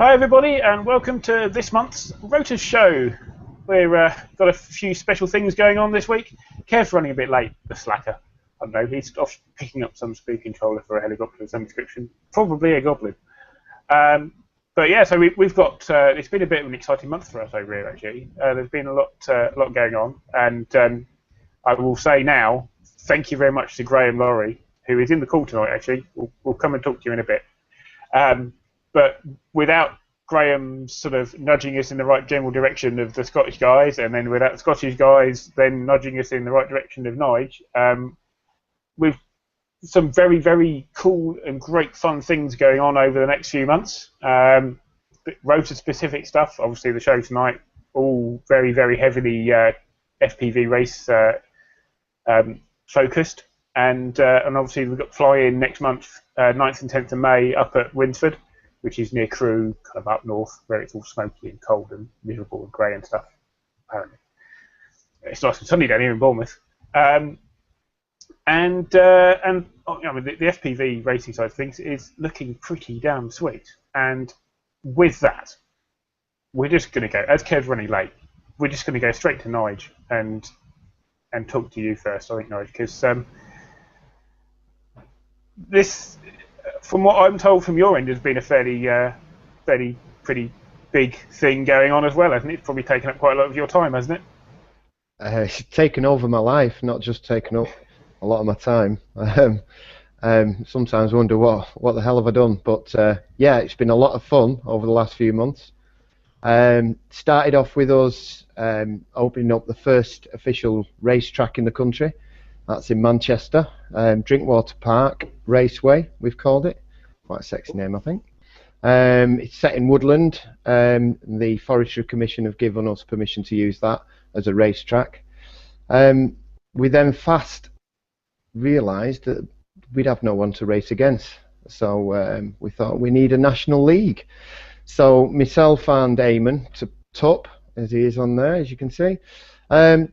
Hi everybody, and welcome to this month's ROTORS show. We've got a few special things going on this week. Kev's running a bit late, the slacker. I don't know, he's off picking up some speed controller for a helicopter of some description, probably a goblin. But yeah, so we've got, it's been a bit of an exciting month for us over here actually. There's been a lot going on, and I will say now, thank you very much to Graham Laurie, who is in the call tonight actually. We'll come and talk to you in a bit. But without Graham sort of nudging us in the right general direction of the Scottish guys, and then without the Scottish guys then nudging us in the right direction of Nige, we've some very, very cool and great fun things going on over the next few months. Rotor-specific stuff, obviously the show tonight, all very, very heavily FPV race focused. And obviously we've got Flyin next month, 9th and 10th of May, up at Winsford, which is near Crewe, kind of up north, where it's all smoky and cold and miserable and grey and stuff, apparently. It's nice and sunny down here in Bournemouth. I mean, the FPV racing side of things is looking pretty damn sweet. And with that, we're just going to go, as Kev's running late, we're just going to go straight to Nige and talk to you first, I think, Nige, because this, from what I'm told from your end, has been a pretty big thing going on as well, hasn't it? It's probably taken up quite a lot of your time, hasn't it? It's taken over my life, not just taken up a lot of my time. Sometimes wonder what the hell have I done, but yeah, it's been a lot of fun over the last few months. Started off with us opening up the first official racetrack in the country. That's in Manchester, Drinkwater Park Raceway, we've called it. Quite a sexy name, I think. It's set in woodland. The Forestry Commission have given us permission to use that as a racetrack. We then fast realised that we'd have no one to race against. So we thought we need a national league. So myself and Eamon, Tup, as he is on there, as you can see,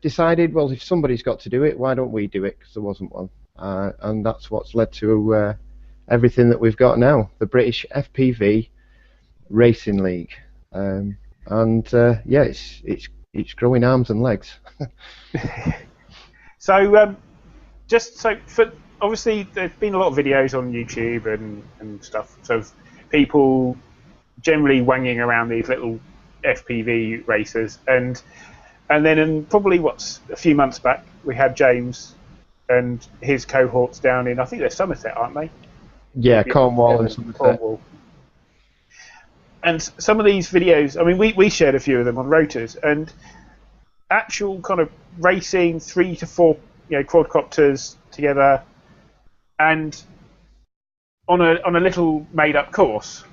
decided, well, if somebody's got to do it, why don't we do it? Because there wasn't one. And that's what's led to everything that we've got now, the British FPV Racing League. Yeah, it's growing arms and legs. So, obviously there's been a lot of videos on YouTube and stuff, so people generally wanging around these little FPV racers, and then probably a few months back we had James and his cohorts down in, I think they're Somerset, aren't they? Yeah, Cornwall and Somerset. Cornwall. And some of these videos, I mean, we shared a few of them on ROTORS, and actual kind of racing 3 to 4 quadcopters together, and on a little made up course.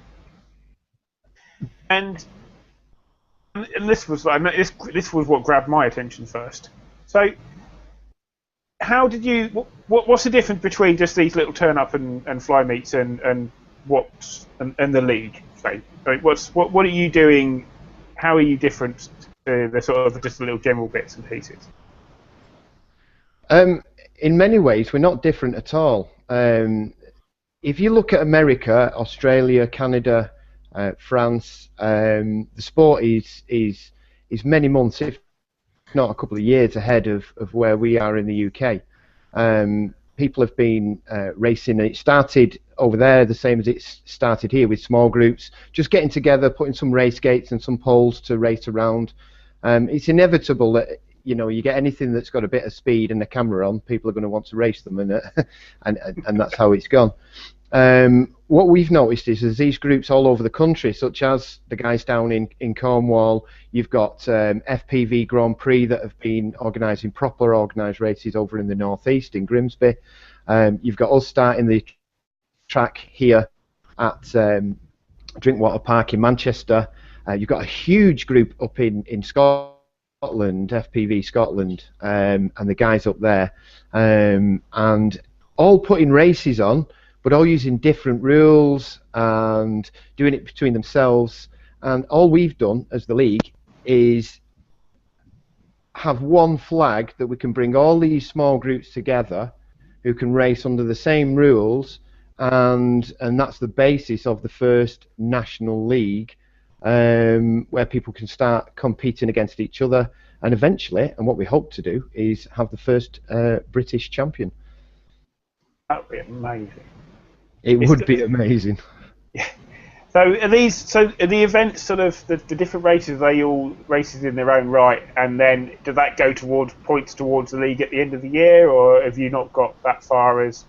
And this was this was what grabbed my attention first. So, how did you? What's the difference between just these little turn up and fly meets and the league? So, what are you doing? How are you different to the sort of just the little general bits and pieces? In many ways, we're not different at all. If you look at America, Australia, Canada, France, the sport is many months, if not a couple of years, ahead of where we are in the UK. People have been racing, and it started over there the same as it started here, with small groups, just getting together, putting some race gates and some poles to race around. It's inevitable that you get anything that's got a bit of speed and a camera on, people are going to want to race them, and that's how it's gone. What we've noticed is there's these groups all over the country, such as the guys down in Cornwall. You've got FPV Grand Prix that have been organising proper organised races over in the northeast in Grimsby. You've got us starting the track here at Drinkwater Park in Manchester. You've got a huge group up in Scotland, FPV Scotland, and the guys up there, and all putting races on, but all using different rules and doing it between themselves. And all we've done as the league is have one flag that we can bring all these small groups together who can race under the same rules, and that's the basis of the first national league where people can start competing against each other, and eventually, and what we hope to do, is have the first British champion. That would be amazing. It would be amazing. Yeah. So are the events sort of the different races? Are they all races in their own right, and then do that go towards points towards the league at the end of the year, or have you not got that far as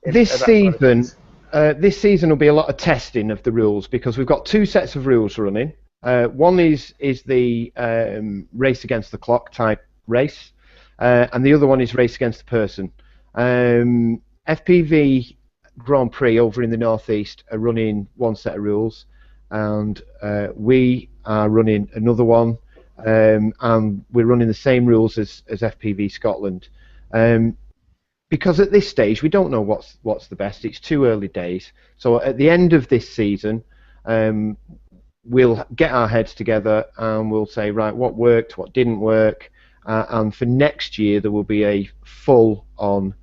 this season? This season will be a lot of testing of the rules because we've got two sets of rules running. One is the race against the clock type race, and the other one is race against the person. FPV Grand Prix over in the northeast are running one set of rules, and we are running another one, and we're running the same rules as FPV Scotland. Because at this stage we don't know what's the best. It's too early days. So at the end of this season, we'll get our heads together and we'll say, right, what worked, what didn't work, and for next year there will be a full-on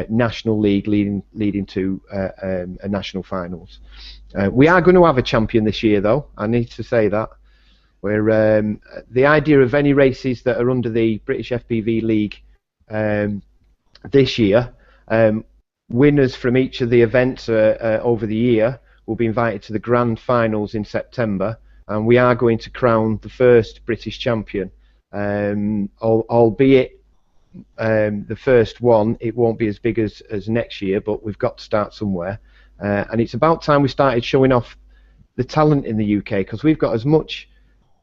national league leading to a national finals. We are going to have a champion this year, though. I need to say that. Where the idea of any races that are under the British FPV League this year, winners from each of the events over the year will be invited to the grand finals in September, and we are going to crown the first British champion. Albeit the first one, it won't be as big as next year, but we've got to start somewhere. And it's about time we started showing off the talent in the UK, because we've got as much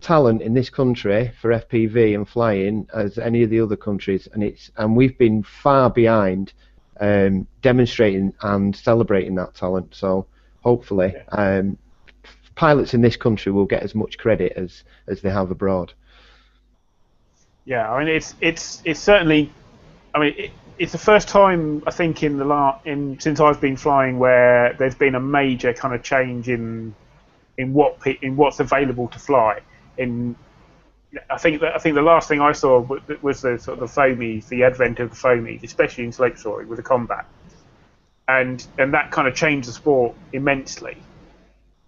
talent in this country for FPV and flying as any of the other countries, and we've been far behind demonstrating and celebrating that talent. So hopefully pilots in this country will get as much credit as they have abroad. Yeah, I mean it's certainly, I mean it's the first time I think since I've been flying where there's been a major kind of change in what's available to fly. I think the last thing I saw was the sort of the foamies, the advent of the foamies, especially in slope soaring with the combat, and that kind of changed the sport immensely,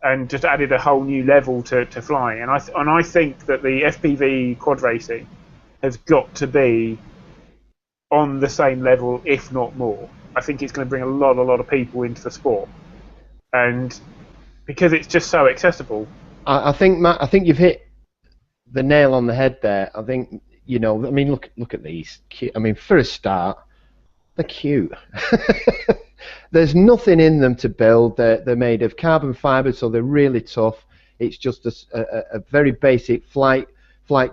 and just added a whole new level to flying. And I think that the FPV quad racing has got to be on the same level, if not more. I think it's going to bring a lot of people into the sport, and because it's just so accessible. I think, Matt, I think you've hit the nail on the head there. I think, I mean, look at these. I mean, for a start, they're cute. There's nothing in them to build. They're made of carbon fibre, so they're really tough. It's just a very basic flight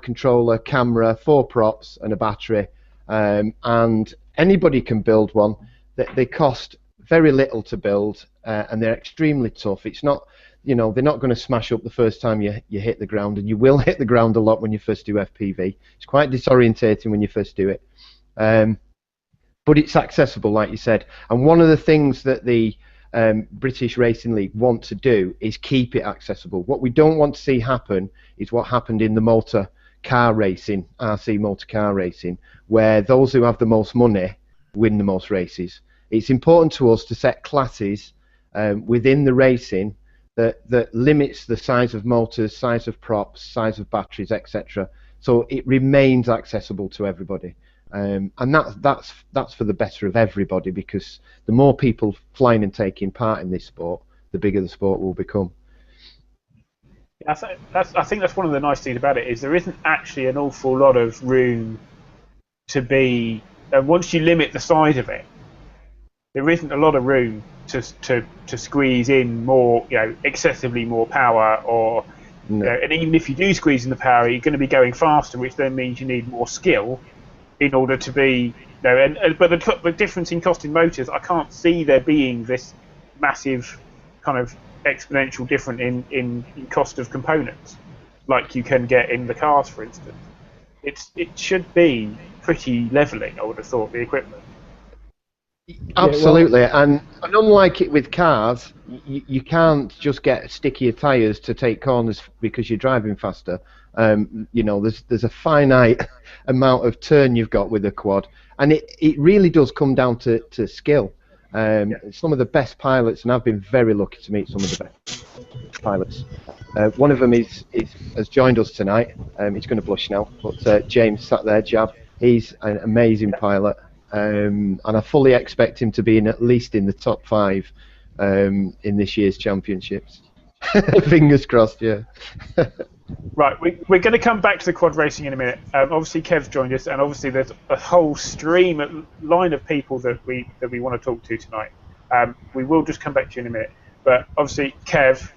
controller, camera, 4 props and a battery, and anybody can build one. They cost very little to build, and they're extremely tough. It's not, they're not going to smash up the first time you hit the ground, and you will hit the ground a lot when you first do FPV. It's quite disorientating when you first do it, but it's accessible, like you said. And one of the things that the British Racing League want to do is keep it accessible. What we don't want to see happen is what happened in the motor car racing, RC motor car racing, where those who have the most money win the most races. It's important to us to set classes within the racing that limits the size of motors, size of props, size of batteries, etc. So it remains accessible to everybody. And that's for the better of everybody, because the more people flying and taking part in this sport, the bigger the sport will become. I think that's one of the nice things about it, is there isn't actually an awful lot of room to be. Once you limit the size of it, there isn't a lot of room to squeeze in more, excessively more power, or No. and even if you do squeeze in the power, you're going to be going faster, which then means you need more skill in order to be, but the difference in cost in motors, I can't see there being this massive kind of exponential difference in cost of components like you can get in the cars, for instance. It should be pretty leveling, I would have thought, the equipment. Absolutely, and unlike it with cars, you can't just get stickier tyres to take corners because you're driving faster. There's a finite amount of turn you've got with a quad, and it really does come down to skill. Some of the best pilots, and I've been very lucky to meet some of the best pilots. One of them has joined us tonight. He's going to blush now, but James sat there, Jab. He's an amazing pilot, and I fully expect him to be at least in the top 5 in this year's championships. Fingers crossed, yeah. Right, we're going to come back to the quad racing in a minute. Obviously, Kev's joined us, and obviously there's a whole line of people that we want to talk to tonight. We will just come back to you in a minute. But obviously, Kev,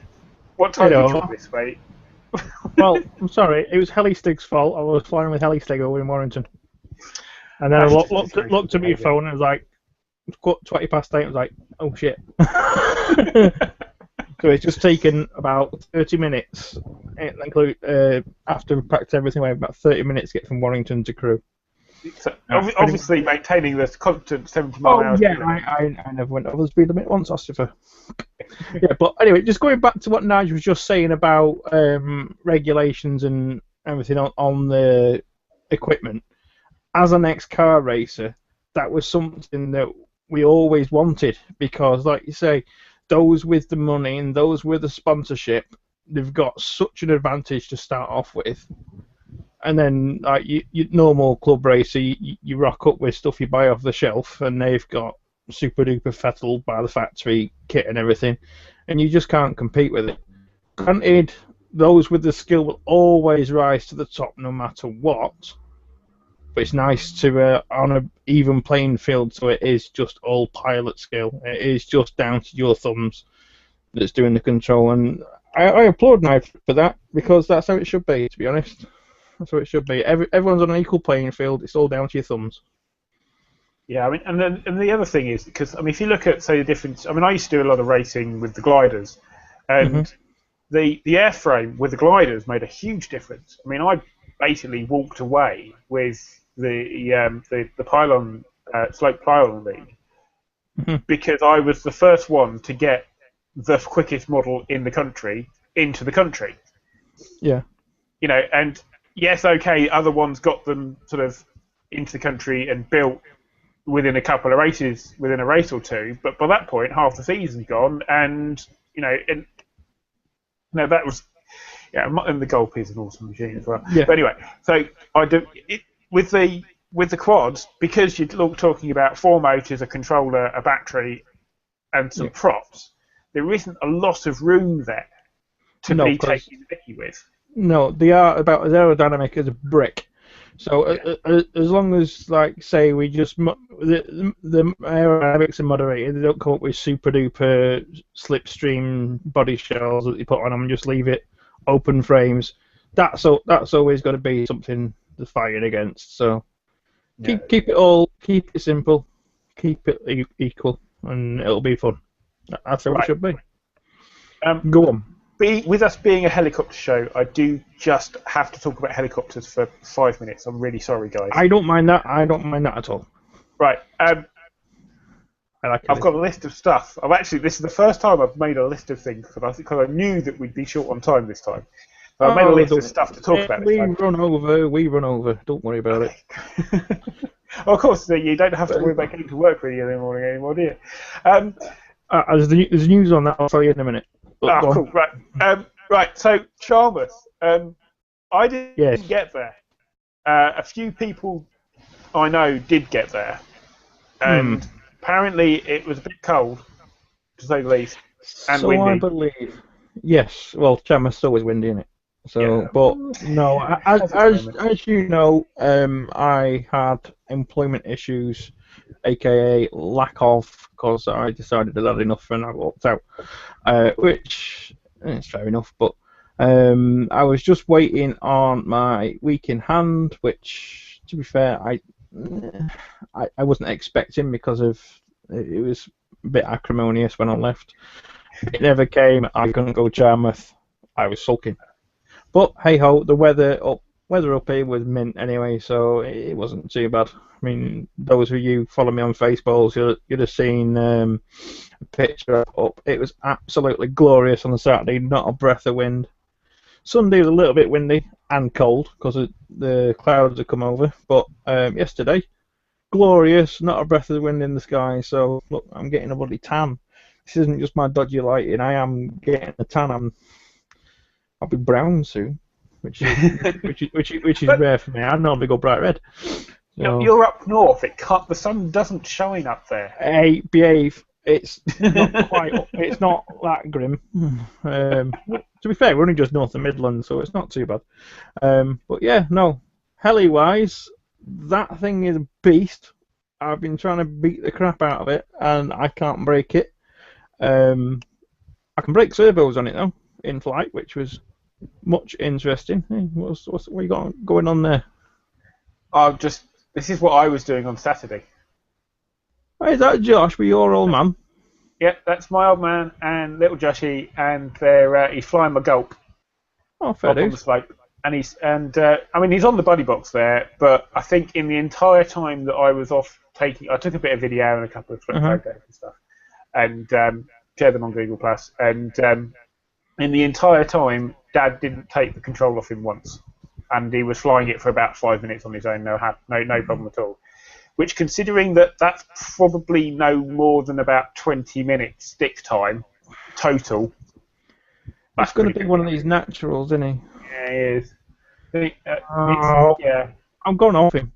what time did you come this way? Well, I'm sorry, it was Hellistig's fault. I was flying with Hellistig over in Warrington. And then I looked at my phone and it was like 20 past 8. I was like, oh shit. So it's just taken about 30 minutes, after we packed everything away, about 30 minutes to get from Warrington to Crewe. So, obviously maintaining this constant 70 mile an hour. Yeah, I never went over the speed limit once, Ossifer. Yeah, but anyway, just going back to what Nigel was just saying about regulations and everything on the equipment. As an ex-car racer, that was something that we always wanted because, like you say, those with the money and those with the sponsorship, they've got such an advantage to start off with. And then, like you normal club racer, you rock up with stuff you buy off the shelf, and they've got super duper fettled by the factory kit and everything, and you just can't compete with it. Granted, those with the skill will always rise to the top no matter what. But it's nice to on an even playing field, so it is just all pilot skill. It is just down to your thumbs that's doing the control, and I applaud Knife for that because that's how it should be. To be honest, that's how it should be. Everyone's on an equal playing field. It's all down to your thumbs. Yeah, I mean, and the other thing is because if you look at say the difference. I mean, I used to do a lot of racing with the gliders, and the airframe with the gliders made a huge difference. I mean, I basically walked away with the pylon slope pylon league because I was the first one to get the quickest model in the country into the country. Yeah. You know, and yes, okay, other ones got them sort of into the country and built within a couple of races, within a race or two. But by that point, half the season's gone, and that was and the Golf is an awesome machine as well. Yeah. But anyway, so I do it. With the quads, because you're talking about 4 motors, a controller, a battery, and some props, there isn't a lot of room there to be taking the mickey with. No, they are about as aerodynamic as a brick. So as long as, like, say, we just the aerodynamics are moderated, they don't come up with super duper slipstream body shells that you put on them and just leave it open frames. That's always got to be something to fight against. So keep it simple, keep it equal, and it'll be fun. That's how it should be. Go on. With us being a helicopter show, I do just have to talk about helicopters for 5 minutes. I'm really sorry, guys. I don't mind that. At all. Right. I've got a list of stuff. This is the first time I've made a list of things because I knew that we'd be short on time this time. So I've made a list of stuff to talk about. We run over. Don't worry about it. Well, of course, you don't have to worry about getting to work really in the morning anymore, do you? There's news on that. I'll tell you in a minute. Cool. Right. Right. So Charmouth. I didn't get there. A few people I know did get there, and apparently it was a bit cold, to say the least, and windy. I believe. Yes. Well, Charmouth's always windy, isn't it? So, but no, as you know, I had employment issues, aka lack of, because I decided that I had enough and I walked out, which is fair enough. But I was just waiting on my week in hand, which, to be fair, I wasn't expecting because of it was a bit acrimonious when I left. It never came. I couldn't go Charmouth. I was sulking. But hey ho, the weather up here was mint anyway, so it wasn't too bad. I mean, those of you who follow me on Facebook, you'd have seen a picture up. It was absolutely glorious on the Saturday, not a breath of wind. Sunday was a little bit windy and cold because the clouds had come over, but yesterday glorious, not a breath of the wind in the sky. So look, I'm getting a bloody tan. This isn't just my dodgy lighting. I am getting a tan. I'll be brown soon, which is rare for me. I normally go bright red. So, you're up north. The sun doesn't shine up there. Hey, behave. It's not quite. It's not that grim. To be fair, we're only just north of Midland, so it's not too bad. But yeah, no. Heli-wise, that thing is a beast. I've been trying to beat the crap out of it, and I can't break it. I can break servos on it though, in flight, which was much interesting. Hey, what you got going on there? This is what I was doing on Saturday. Hey, is that Josh with your old man? Yep, that's my old man and little Joshy, and he's flying my Gulp. Oh, fair on the slope. And he's on the buddy box there, but I think in the entire time that I was off I took a bit of video and a couple of photos and stuff, and shared them on Google Plus. And in the entire time, Dad didn't take the control off him once, and he was flying it for about 5 minutes on his own, no problem at all. Which, considering that's probably no more than about 20 minutes stick time total. That's going to be one of these naturals, isn't he? Yeah, he is. Yeah. I'm going off him.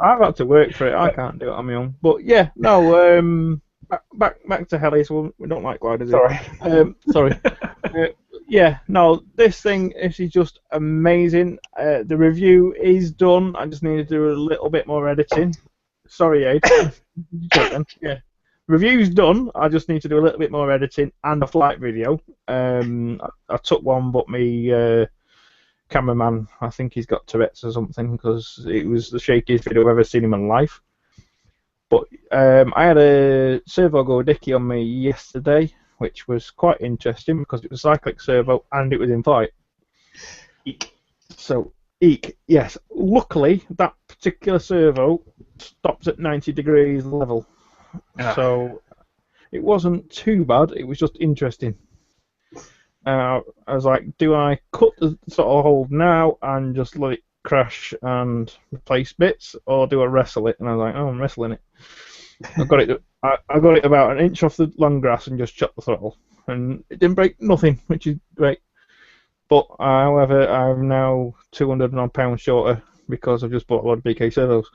I've had to work for it. I can't do it on my own. But yeah, no. Back to heli. So we don't like gliders. Sorry. Sorry. Yeah, no. This thing is just amazing. The review is done. I just need to do a little bit more editing. Sorry, Ade. Yeah. Review's done. I just need to do a little bit more editing and a flight video. I took one, but me cameraman, I think he's got Tourette's or something, because it was the shakiest video I've ever seen in my life. But I had a servo go dicky on me yesterday, which was quite interesting because it was a cyclic servo and it was in flight. Eek. So, yes. Luckily, that particular servo stops at 90 degrees level. So it wasn't too bad, it was just interesting. I was like, do I cut the sort of hold now and just let it crash and replace bits, or do I wrestle it? And I was like, oh, I'm wrestling it. I got it about an inch off the long grass and just chopped the throttle. And it didn't break nothing, which is great. But, however, I'm now 200 odd pounds shorter because I've just bought a lot of BK servos.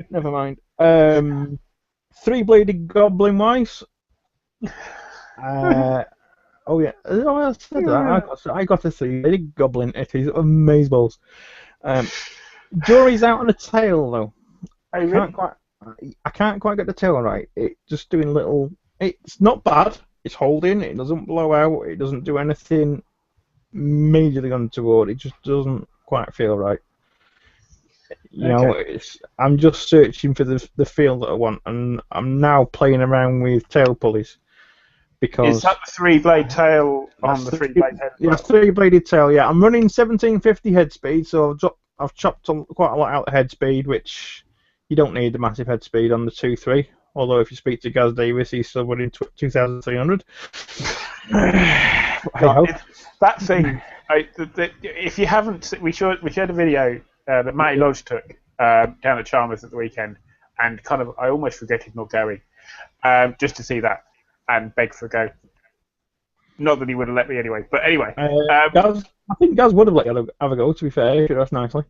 Never mind. 3-bladed goblin wise. Oh yeah. Oh, I said that. I got a 3-bladed goblin. It is amazeballs. Jury's out on the tail though. I can't quite get the tail right. It's just doing little. It's not bad. It's holding. It doesn't blow out. It doesn't do anything majorly untoward. It just doesn't quite feel right. You know, I'm just searching for the feel that I want, and I'm now playing around with tail pulleys. Because is that the 3-blade tail on the 3-blade head? Yeah, 3-bladed tail. Yeah, I'm running 1750 head speed, so I've chopped quite a lot out of head speed, which you don't need the massive head speed on the 2.3. Although if you speak to Gaz Davis, he's still running 2,300. That thing. If you haven't, we showed a video that Matty Lodge took down at Charmouth at the weekend, and I almost regretted not going, just to see that and beg for a go. Not that he would have let me anyway, but anyway. I think Gaz would have let you have a go, to be fair, if you asked nicely.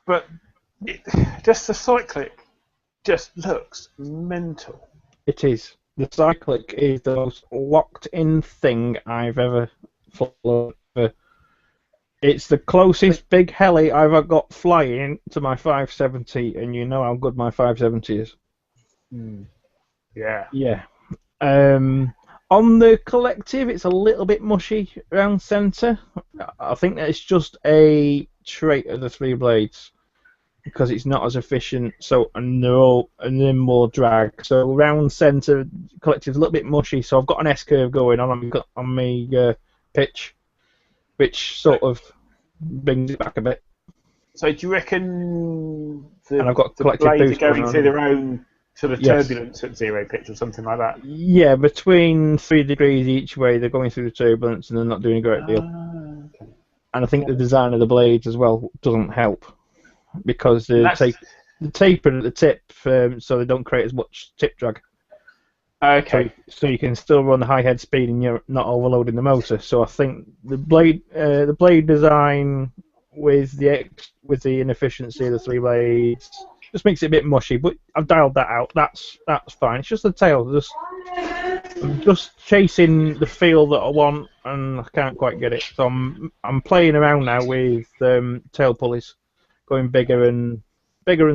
But just the cyclic just looks mental. It is. The cyclic is the most locked-in thing I've ever flown. It's the closest big heli I've ever got flying to my 570, and you know how good my 570 is. Yeah. Yeah. On the collective, it's a little bit mushy around centre. I think that it's just a trait of the 3 blades because it's not as efficient. So and they're more drag. So around centre, collective's a little bit mushy. So I've got an S curve going on my pitch, which sort of brings it back a bit. So do you reckon and I've got the blades are going through their own sort of turbulence at 0 pitch or something like that? Yeah, between 3 degrees each way, they're going through the turbulence and they're not doing a great deal. Okay. and I think the design of the blades as well doesn't help because the tapered at the tip, so they don't create as much tip drag. Okay. So you can still run high head speed and you're not overloading the motor. So I think the blade design with the inefficiency of the 3 blades just makes it a bit mushy. But I've dialed that out. That's fine. It's just the tail. I'm just chasing the feel that I want, and I can't quite get it. So I'm playing around now with tail pulleys, going bigger and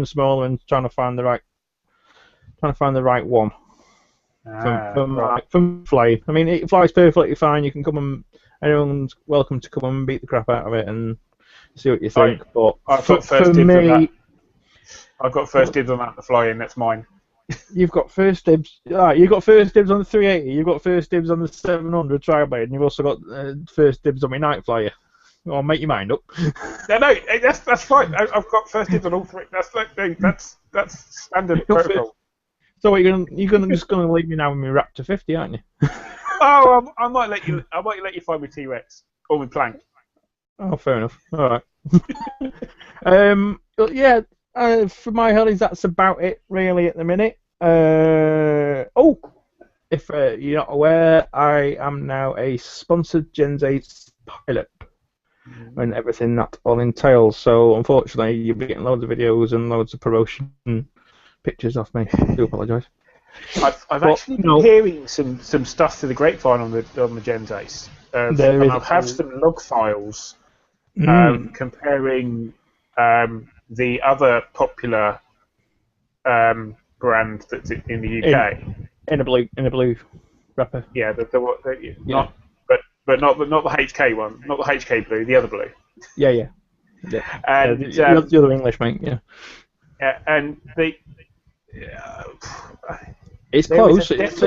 smaller, and trying to find the right one. From flying. I mean, it flies perfectly fine. You can anyone's welcome to come and beat the crap out of it and see what you think. But I've got first dibs on that. I've got first dibs on that. The fly-in, that's mine. You've got first dibs. You've got first dibs on the 380. You've got first dibs on the 700 tri-blade, and you've also got first dibs on my night flyer. I'll make your mind up. No, that's fine. I've got first dibs on all 3. That's standard protocol. So you're just gonna leave me now with my Raptor 50, aren't you? Oh, I might let you find my T-Rex or my Plank. Oh, fair enough. All right. Yeah. For my helis, that's about it really at the minute. If you're not aware, I am now a sponsored Gen 8 pilot, and everything that all entails. So unfortunately, you'll be getting loads of videos and loads of promotion pictures off me. I do apologise. I've actually been hearing some stuff through the grapevine on the Gen 8. And I have some log files comparing the other popular brand that's in the UK. In a blue wrapper. Yeah, not the HK one, not the HK blue, the other blue. Yeah. And the other English, mate. Yeah. And it's close. There's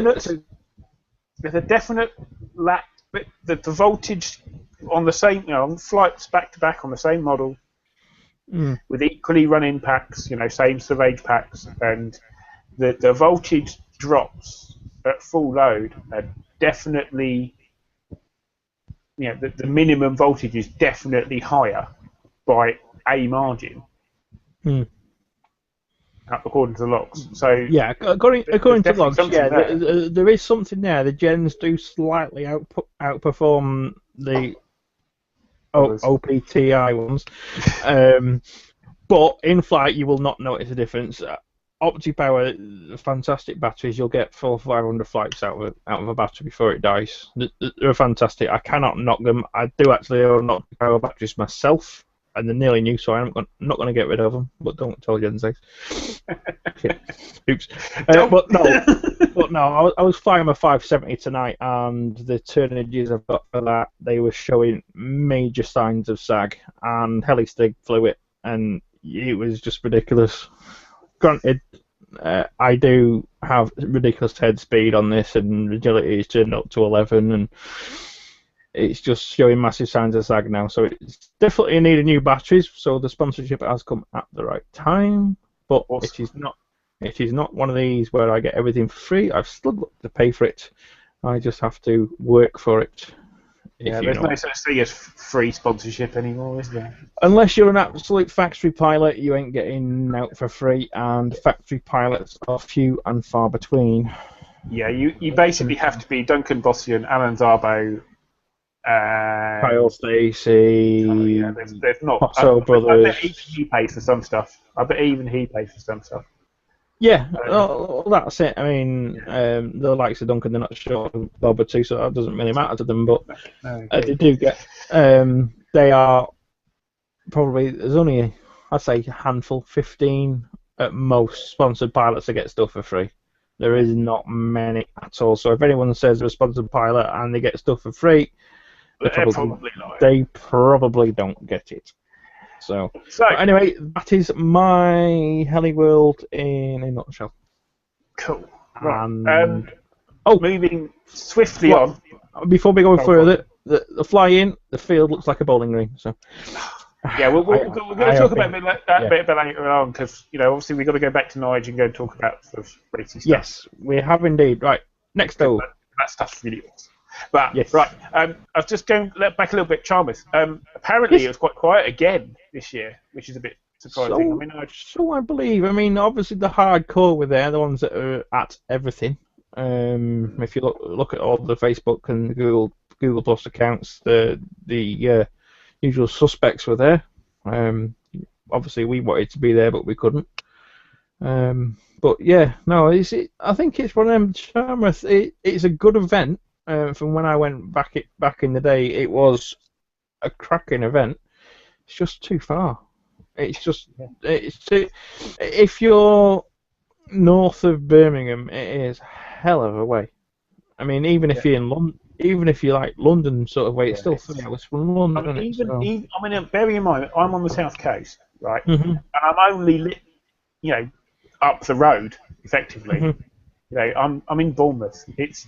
a definite lack. The voltage on the same, on flights back to back on the same model, with equally run-in packs, same surveyed packs, and the voltage drops at full load are definitely, the minimum voltage is definitely higher by a margin. According to the logs. So yeah, according to logs, there is something there. The gens do slightly outperform the OPTI ones, but in flight you will not notice a difference. OptiPower, fantastic batteries. You'll get 400 or 500 flights out of a battery before it dies. They're fantastic. I cannot knock them. I do actually own OptiPower batteries myself, and they're nearly new, so I'm not going to get rid of them. But don't tell Gen 6. Oops. But no, I was flying my 570 tonight, and the turnages I've got for that, they were showing major signs of sag, and Helistig flew it, and it was just ridiculous. Granted, I do have ridiculous head speed on this, and agility is turned up to 11, and it's just showing massive signs of sag now. So it's definitely in need of new batteries. So the sponsorship has come at the right time, but awesome. It is not one of these where I get everything for free. I've still got to pay for it. I just have to work for it. Yeah, there's no such thing as free sponsorship anymore, is there? Unless you're an absolute factory pilot, you ain't getting out for free, and factory pilots are few and far between. Yeah, you basically have to be Duncan Bossian, Alan Zarbo, Kyle Stacey. There's not. Brothers. I bet he pays for some stuff. I bet even he pays for some stuff. Yeah, well, that's it. I mean, the likes of Duncan, they're not short of Bob or two, so that doesn't really matter to them. But they do get. They are probably, there's only, I'd say, a handful, 15 at most, sponsored pilots that get stuff for free. There is not many at all. So if anyone says they're a sponsored pilot and they get stuff for free, they probably don't get it. So anyway, that is my heli world in a nutshell. Cool. Right. Moving swiftly on. Before we go further, the fly-in, the field looks like a bowling green. So yeah, we're going to talk about that bit later on, because obviously we've got to go back to Nige and go and talk about sort of racing stuff. Yes, we have indeed. Right, next though. That stuff's really awesome. But Yes. right, I was just going back a little bit. Charmouth. Apparently, Yes. it was quite quiet again this year, which is a bit surprising. So, I believe. I mean, obviously the hardcore were there, the ones that are at everything. If you look at all the Facebook and Google Plus accounts, the usual suspects were there. Obviously we wanted to be there, but we couldn't. But yeah, no, I think it's one of them. Charmouth. It's a good event. From when I went back in the day, it was a cracking event. It's just too far. It's too. If you're north of Birmingham, it is hell of a way. I mean, even if you're in London, even if you like London sort of way, it's still 3 hours from London. I mean, bearing in mind, I'm on the south coast, right? Mm-hmm. And I'm only up the road, effectively. Mm-hmm. I'm in Bournemouth. It's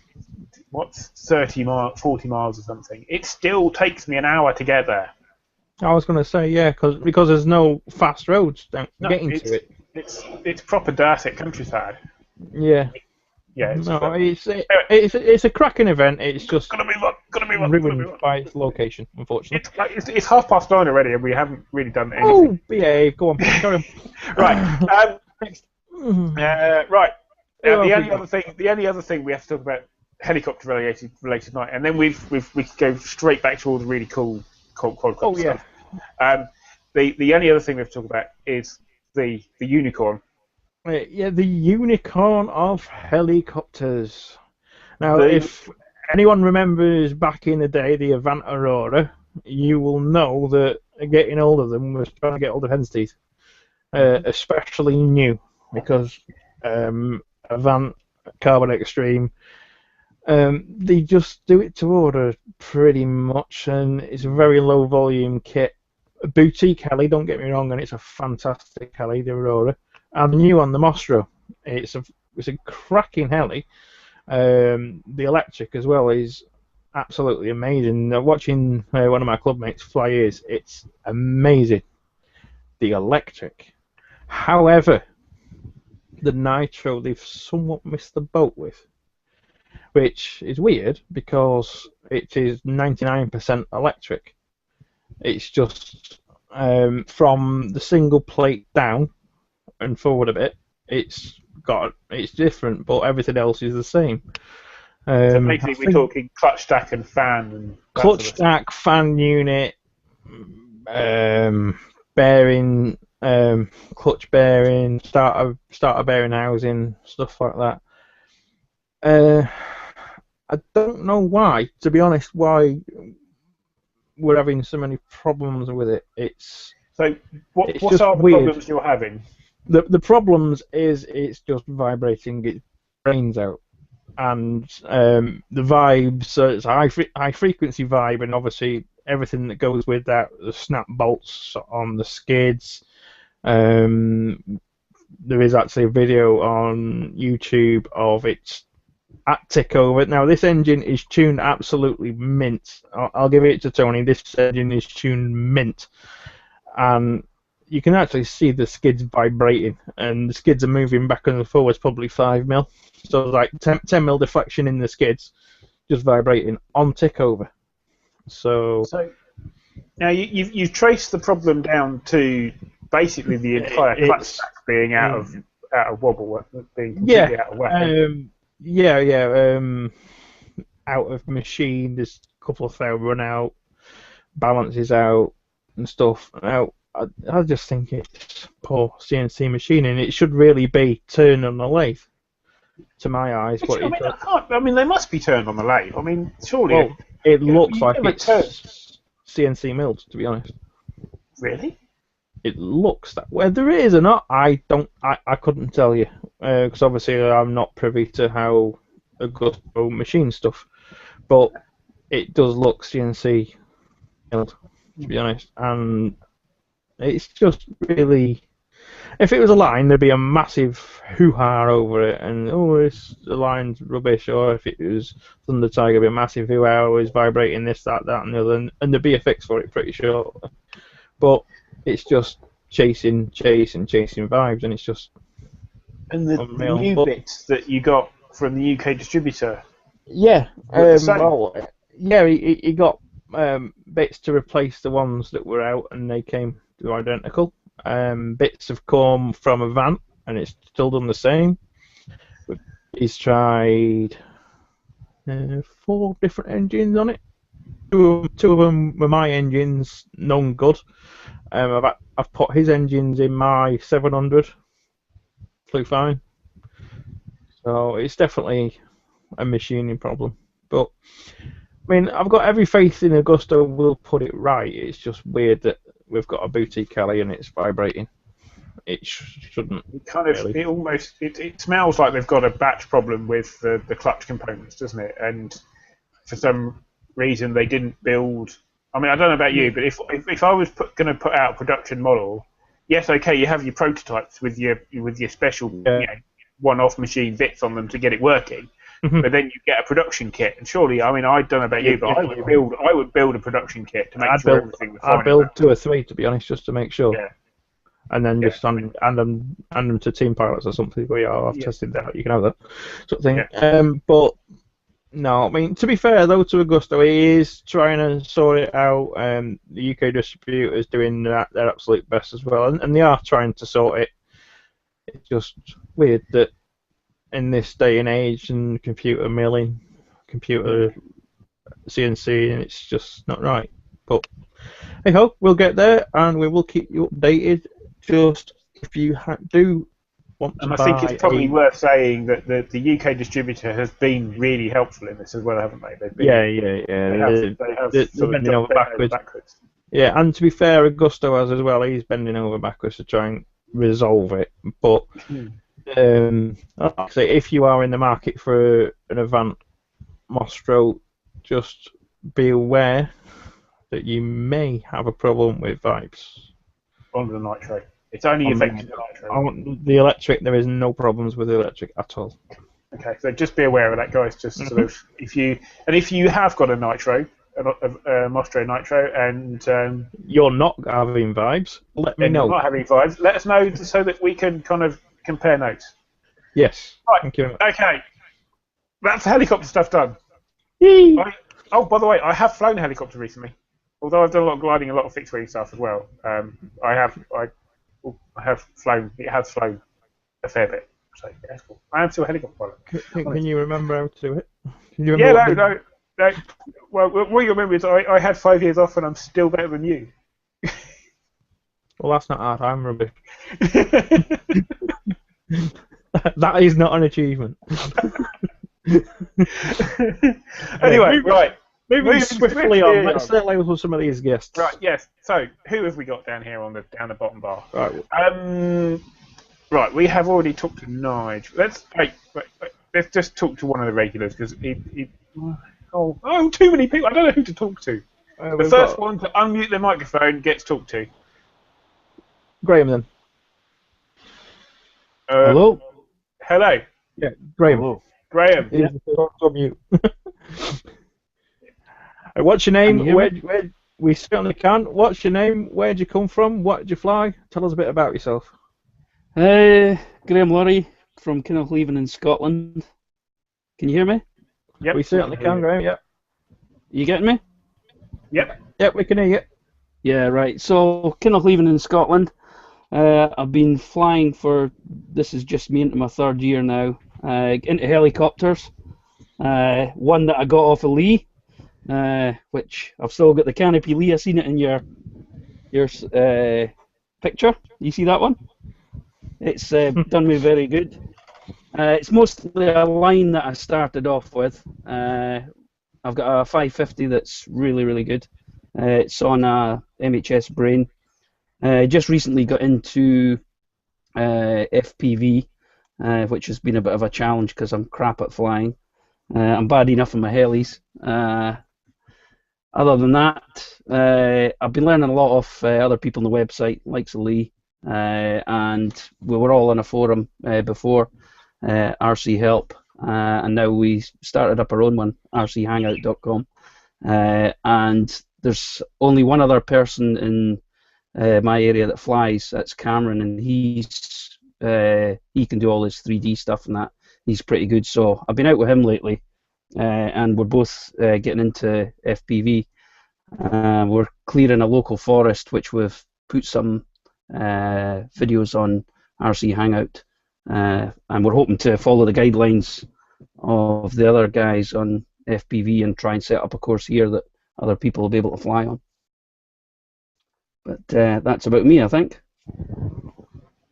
40 miles or something. It still takes me an hour to get there. I was going to say, yeah, because there's no fast roads getting to it. It's proper Dorset countryside. Yeah. Yeah. It's a cracking event. It's just gonna be ruined by its location, unfortunately. It's 9:30 already, and we haven't really done anything. Oh, behave. Go on. Carry on. Right. Next. Right. The only other thing we have to talk about helicopter related night, and then we go straight back to all the really cool quadcopter stuff. The only other thing we have to talk about is the unicorn. Yeah, the unicorn of helicopters. Now, if anyone remembers back in the day the Avant Aurora, you will know that getting hold of them was trying to get hold of hen's teeth, especially new, because Avant, Carbon Extreme, they just do it to order pretty much, and it's a very low volume kit. A boutique heli, don't get me wrong, and it's a fantastic heli, the Aurora. And new on the Mostro, it's a cracking heli. The electric as well is absolutely amazing. Watching one of my clubmates fly it's amazing. The electric. However, the nitro they've somewhat missed the boat with, which is weird because it is 99% electric. It's just from the single plate down and forward a bit, it's different, but everything else is the same. So basically, we're talking clutch stack and fan. And clutch stack, fan unit, bearing, clutch bearing, starter bearing housing, stuff like that. I don't know why, to be honest, why we're having so many problems with it. What are the problems you're having? The problems is it's just vibrating its brains out, and the vibes. So it's a high frequency vibe, and obviously everything that goes with that. The snap bolts on the skids. There is actually a video on YouTube of its at tick over. Now this engine is tuned absolutely mint. I'll give it to Tony. This engine is tuned mint, and you can actually see the skids vibrating, and the skids are moving back and forwards probably 5 mil. So like 10 mil deflection in the skids, just vibrating on tick over. So now you've traced the problem down to basically the entire clutch stack being out of wobble, being completely out of whack. Out of machine. There's a couple of fail run out, balances out, and stuff. Now I just think it's poor CNC machining. It should really be turned on the lathe, to my eyes. They must be turned on the lathe. I mean, surely. Well, it looks like it's CNC milled, to be honest. Really? It looks that way. Whether it is or not, I couldn't tell you, because obviously I'm not privy to how Augusto machine stuff, but it does look CNC milled, to be honest, and it's just really. If it was a line, there'd be a massive hoo-ha over it, and the line's rubbish. Or if it was Thunder Tiger, it'd be a massive hoo-ha, it's vibrating this, that, and the other, and there'd be a fix for it, pretty sure. But it's just chasing vibes, and it's just. And the new bits that you got from the UK distributor, Yeah. Same. Well, yeah, he got bits to replace the ones that were out, and they came to identical. Bits have come from a van, and it's still done the same. He's tried 4 different engines on it. Two of them were my engines, none good. I've put his engines in my 700, flew fine. So it's definitely a machining problem. But I mean, I've got every faith in Augusta will put it right. It's just weird that we've got a boutique Kelly and it's vibrating. It shouldn't. It kind of, really. it smells like they've got a batch problem with the clutch components, doesn't it? And for some reason they didn't build. I mean, I don't know about you, but if I was going to put out a production model, yes, okay, you have your prototypes with your special one-off machine bits on them to get it working, but then you get a production kit. And surely, I mean, I don't know about you, but I would build a production kit to make sure everything was fine. I'd build 2 or 3 to be honest, just to make sure. Yeah. And then just hand them to team pilots or something. Go, I've tested that. You can have that sort of thing. Yeah. But no, I mean, to be fair though to Augusta, he is trying to sort it out. The UK distributors doing their absolute best as well, and they are trying to sort it. It's just weird that in this day and age, and computer milling, computer CNC, and it's just not right. But hey ho, we'll get there, and we will keep you updated. Just if you do want to buy, I think it's probably worth saying that the UK distributor has been really helpful in this as well, haven't they? They've been, They have they're bending over backwards. Yeah, and to be fair, Augusto has as well. He's bending over backwards to try and resolve it. But like I say, if you are in the market for an Avant Mostro, just be aware that you may have a problem with vibes. On the nitro. It's only affecting the nitro. On the electric, there is no problems with the electric at all. Okay, so just be aware of that, guys. Just sort of if you have got a nitro, a Mostro nitro, and you're not having vibes, let me know. Not having vibes. Let us know so that we can kind of compare notes. Yes. Right. Thank you. Okay. That's helicopter stuff done. Oh, by the way, I have flown a helicopter recently. Although I've done a lot of gliding, a lot of fixed wing stuff as well. I have flown. It has flown a fair bit. So yeah, that's cool. I am still a helicopter pilot. Can you remember how to do it? No. Well, what you remember is I had 5 years off, and I'm still better than you. Well, that's not hard. I'm rubbish. That is not an achievement. Anyway, right. Moving swiftly on. Let's label some of these guests. Right. Yes. So, who have we got down here down the bottom bar? Right. Right. We have already talked to Nige. Let's Let's just talk to one of the regulars because too many people. I don't know who to talk to. The first one to unmute their microphone gets talked to. Graham, then. Hello. Hello. Yeah, Graham. Hello. Graham. Yeah. Unmute. What's your name? Where we certainly can. What's your name? Where'd you come from? What did you fly? Tell us a bit about yourself. Graham Lurry from Kinnaghleven in Scotland. Can you hear me? Yep. We certainly can, Graham. Yep. You getting me? Yep. Yep, we can hear you. Yeah, right. So Kinnaghleven in Scotland. I've been flying this is just me into my 3rd year now. Into helicopters. One that I got off of Lee. Which I've still got the canopy Lee. I've seen it in your picture. You see that one? It's done me very good. It's mostly a line that I started off with. I've got a 550 that's really, really good. It's on a MHS Brain. Just recently got into FPV, which has been a bit of a challenge because I'm crap at flying. I'm bad enough in my helis. Other than that, I've been learning a lot off other people on the website, like Lee, and we were all on a forum before, RC Help, and now we started up our own one, rchangout.com, and there's only one other person in my area that flies. That's Cameron, and he can do all his 3D stuff and that. He's pretty good, so I've been out with him lately. and we're both getting into FPV. We're clearing a local forest, which we've put some videos on RC Hangout, and we're hoping to follow the guidelines of the other guys on FPV and try and set up a course here that other people will be able to fly on. But that's about me, I think.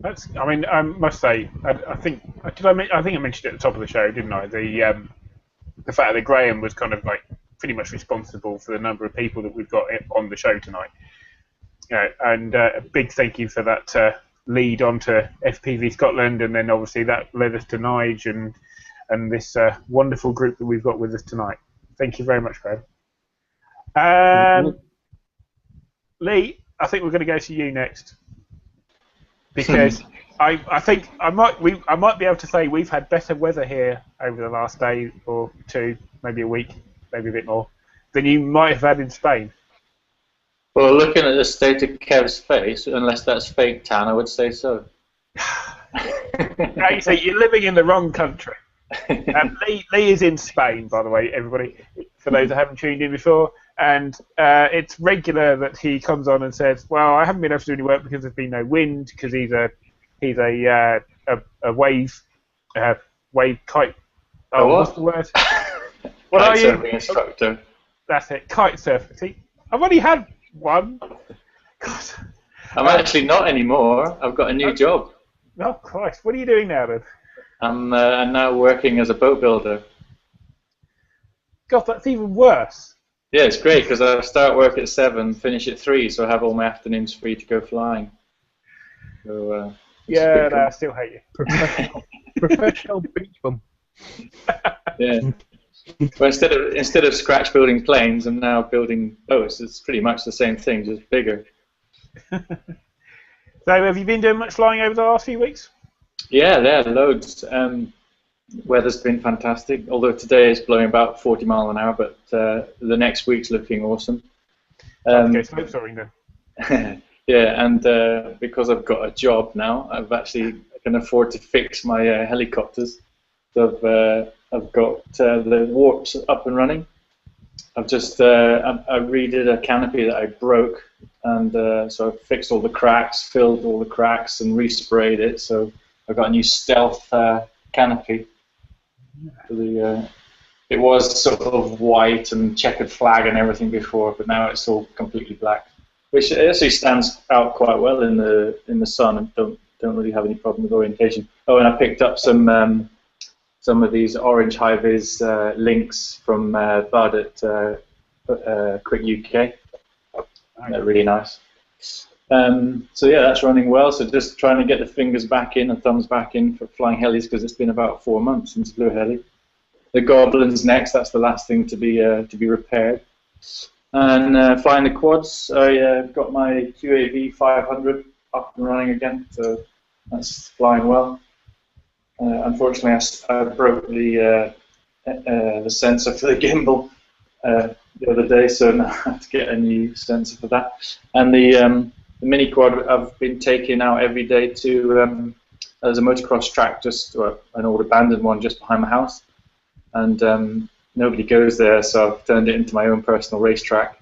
I mean, I must say, I think I mentioned it at the top of the show, didn't I? The fact that Graham was kind of like pretty much responsible for the number of people that we've got on the show tonight. And a big thank you for that lead onto FPV Scotland, and then obviously that led us to Nige and this wonderful group that we've got with us tonight. Thank you very much, Graham. Lee, I think we're going to go to you next, because I think I might be able to say we've had better weather here over the last day or two, maybe a week, maybe a bit more, than you might have had in Spain. Well, looking at the state of Kev's face, unless that's fake tan, I would say so. Now, you see, you're living in the wrong country. Lee is in Spain, by the way, everybody, for those that haven't tuned in before, and it's regular that he comes on and says, well, I haven't been able to do any work because there's been no wind, because he's a wave kite. Oh, what? What's the word? What are you? Surfing instructor. That's it, kite surfer. See, I've only had one. God. I'm actually not anymore. I've got a new job. Oh, Christ. What are you doing now, then? I'm now working as a boat builder. God, that's even worse. Yeah, it's great because I start work at 7, finish at 3, so I have all my afternoons free to go flying. So, yeah, no, I still hate you. Professional beach bum. Yeah. Well, instead of scratch building planes, I'm now building boats. It's pretty much the same thing, just bigger. So, have you been doing much flying over the last few weeks? Yeah, loads. Weather's been fantastic, although today is blowing about 40 miles an hour, but the next week's looking awesome. Okay, slope soaring then. Yeah, and because I've got a job now, I can afford to fix my helicopters. So I've got the warps up and running. I've just I redid a canopy that I broke, and so I fixed all the cracks, filled all the cracks, and resprayed it. So I've got a new stealth canopy. It was sort of white and checkered flag and everything before, but now it's all completely black, which actually stands out quite well in the sun and don't really have any problem with orientation. Oh, and I picked up some of these orange high-vis links from Bud at Quick UK. They're really nice. So yeah, that's running well. So just trying to get the fingers back in and thumbs back in for flying helis, because it's been about 4 months since flew a heli. The Goblin's next. That's the last thing to be repaired. And flying the quads, I've got my QAV 500 up and running again. So that's flying well. Unfortunately, I broke the sensor for the gimbal the other day, so now I have to get a new sensor for that. And the mini quad I've been taking out every day to there's a motocross track, just an old abandoned one just behind my house, and nobody goes there, so I've turned it into my own personal racetrack.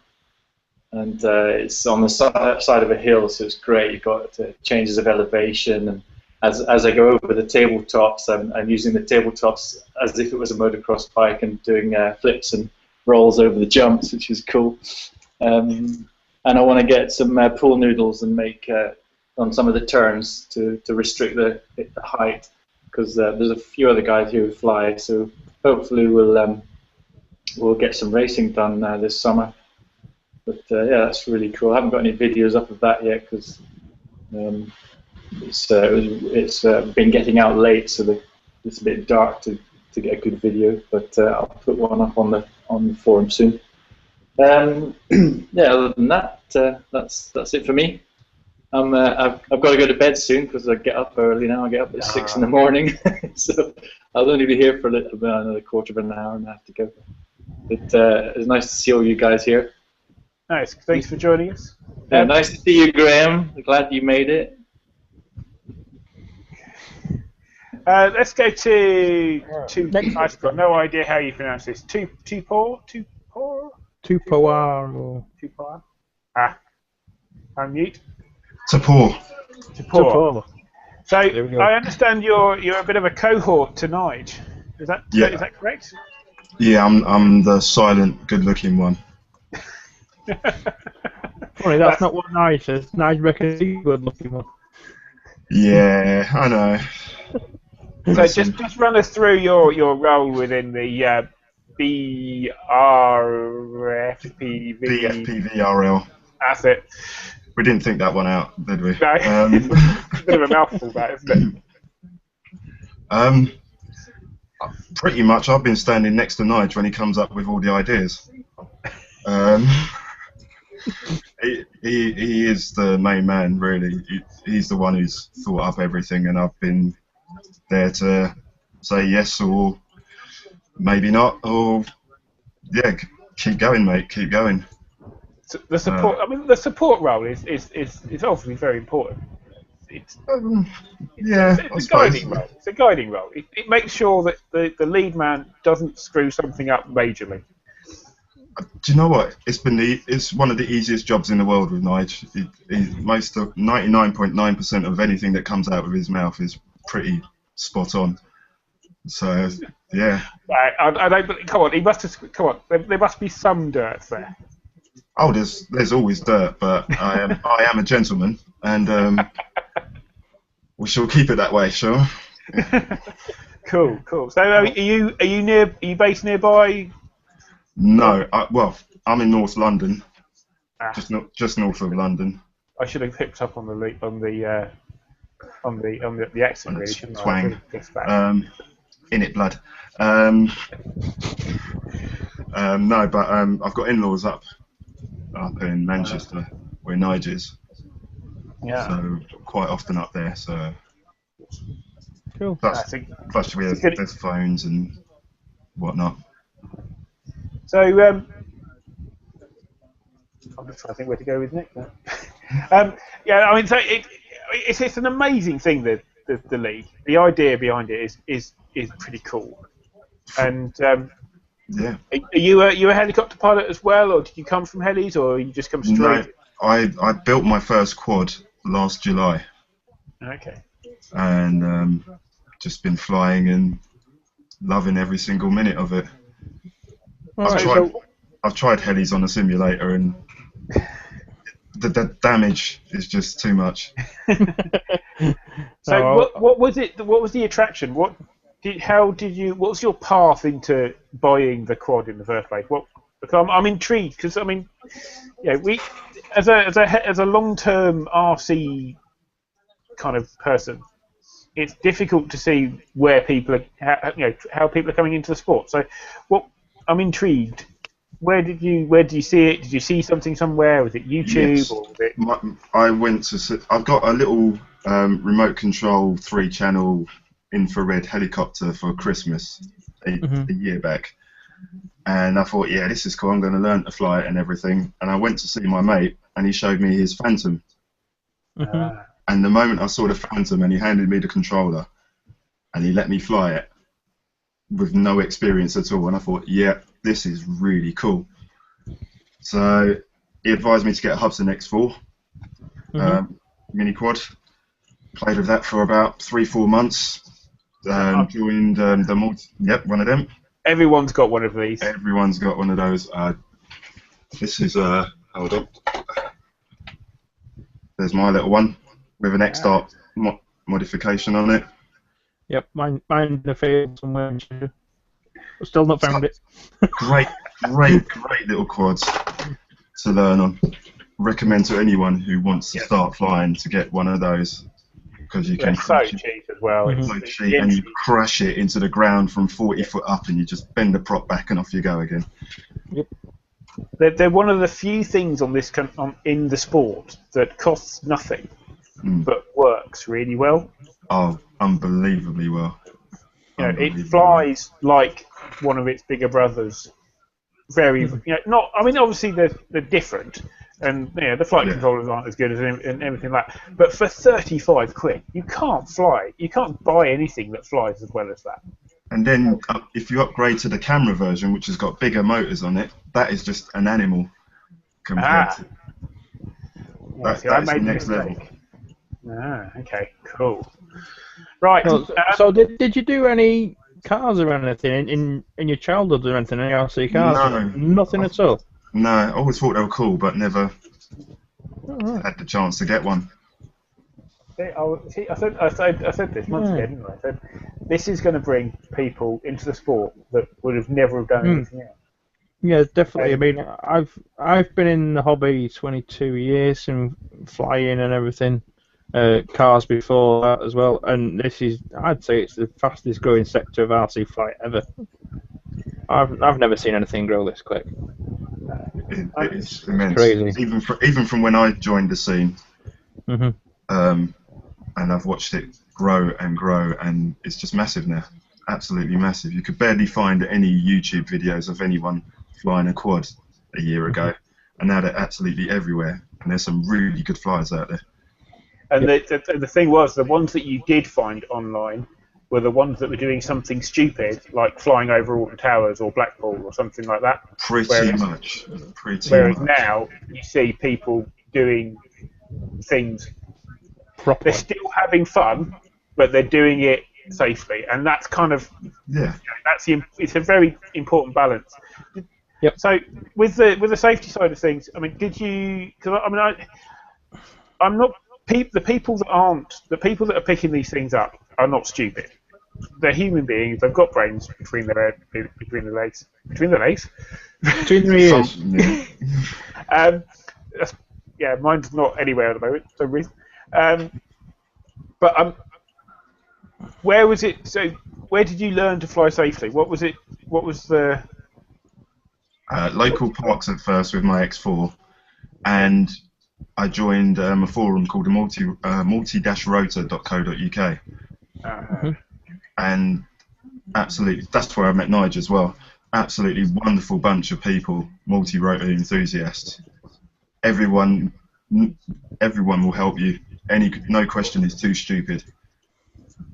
And it's on the side of a hill, so it's great. You've got changes of elevation, and as I go over the tabletops, I'm using the tabletops as if it was a motocross bike and doing flips and rolls over the jumps, which is cool. And I want to get some pool noodles and make on some of the turns to restrict the height, because there's a few other guys here who fly, so hopefully we'll get some racing done this summer. But yeah, that's really cool. I haven't got any videos up of that yet because it's been getting out late, so it's a bit dark to get a good video. But I'll put one up on the forum soon. Yeah, other than that, that's it for me. I've got to go to bed soon because I get up early now. I get up at 6 in the morning, so I'll only be here for a little bit, another quarter of an hour, and I have to go. But it's nice to see all you guys here. Nice. Thanks for joining us. Yeah, nice to see you, Graham. Glad you made it. Let's go to Next. I've got no idea how you pronounce this. Tupor. Tupor. Ah, unmute. Tapor. Tupor. So There we go. I understand you're a bit of a cohort to Nige. Is that correct? Yeah, I'm the silent, good-looking one. Funny, that's not what Nige says. Nige reckons he's a good-looking one. Yeah, I know. So just run us through your role within the BRFPV. BFPVRL. That's it. We didn't think that one out, did we? No. It's a bit of a mouthful, that, isn't it? Pretty much, I've been standing next to Nige when he comes up with all the ideas. He is the main man, really. He's the one who's thought up everything, and I've been there to say yes or maybe not, or yeah, keep going, mate, keep going. So the support. The support role is obviously very important. It's a guiding role. It's a guiding role. It makes sure that the lead man doesn't screw something up majorly. Do you know what? It's one of the easiest jobs in the world with Nige. 99.9% of anything that comes out of his mouth is pretty spot on. So yeah. Right, I don't. Come on, he must have. Come on, there must be some dirt there. Oh, there's always dirt, but I am a gentleman, and we shall keep it that way, sure. Cool. So are you based nearby? No, I'm in North London, just north of London. I should have picked up on the accent, really, shouldn't I? Twang. In it, blood. No, but I've got in-laws up in Manchester, where Nige is. Yeah. So quite often up there. So. Cool. Plus there's phones and whatnot. So I'm just trying to think where to go with Nick now. Yeah, I mean, so it's an amazing thing, the league. The idea behind it is pretty cool. And yeah. Are you a helicopter pilot as well, or did you come from helis, or you just come straight? No, I built my first quad last July. Okay. And just been flying and loving every single minute of it. I've tried helis on a simulator, and the damage is just too much. So what was it? What was the attraction? What was your path into buying the quad in the first place? I'm intrigued because we as a long-term RC kind of person, it's difficult to see where people are, how people are coming into the sport. So, I'm intrigued. Where did you see it? Did you see something somewhere? Was it YouTube? Yes. Or was it... I went to. I've got a little remote control 3-channel infrared helicopter for Christmas a year back, and I thought, yeah, this is cool. I'm going to learn to fly it and everything. And I went to see my mate, and he showed me his Phantom. And the moment I saw the Phantom, and he handed me the controller, and he let me fly it with no experience at all, and I thought, yeah, this is really cool. So he advised me to get a Hudson X4 mini quad. Played with that for about 3-4 months. Joined one of them. Everyone's got one of these. Everyone's got one of those. This is hold on. There's my little one with an X-Dart modification on it. Yep, mine in the field somewhere. I've still not found it. Great little quads to learn on. Recommend to anyone who wants to start flying to get one of those, because you can so cheap as well. It's so cheap, and you crash it into the ground from 40 foot up, and you just bend the prop back and off you go again. Yep. They're one of the few things in the sport that costs nothing but works really well. Oh, unbelievably well. It flies like one of its bigger brothers. Very, obviously they're different, And the flight controllers aren't as good as and everything like that. But for 35 quid, you can't fly. You can't buy anything that flies as well as that. And then if you upgrade to the camera version, which has got bigger motors on it, that is just an animal compared to that. That is the next level. Okay, cool. Right. So did you do any cars or anything in your childhood or anything? Any RC cars? No. Nothing at all. No, I always thought they were cool, but never had the chance to get one. I said this months ago, didn't I? I said this is going to bring people into the sport that would have never done anything else. Yeah, definitely. I mean, I've been in the hobby 22 years and flying and everything. Cars before that as well, and this is, I'd say, it's the fastest growing sector of RC flight ever. I've never seen anything grow this quick. It is immense. Crazy. Even from when I joined the scene, Mhm. And I've watched it grow, and it's just massive now. Absolutely massive. You could barely find any YouTube videos of anyone flying a quad a year ago, and now they're absolutely everywhere. And there's some really good flyers out there. And the thing was, the ones that you did find online were the ones that were doing something stupid, like flying over Alton Towers or Blackpool or something like that. Pretty much. Whereas now you see people doing things properly. They're still having fun, but they're doing it safely, and that's kind of it's a very important balance. Yep. So with the safety side of things, I mean, did you? Because I'm not. The people that are picking these things up are not stupid. They're human beings. They've got brains between their legs. Between their ears. Mine's not anywhere at the moment for some reason. But where was it? So where did you learn to fly safely? What was it? What was the local parks at first with my X4, and I joined a forum called multi-rotor.co.uk, and absolutely, that's where I met Nigel as well. Absolutely wonderful bunch of people, multi-rotor enthusiasts. Everyone will help you. No question is too stupid.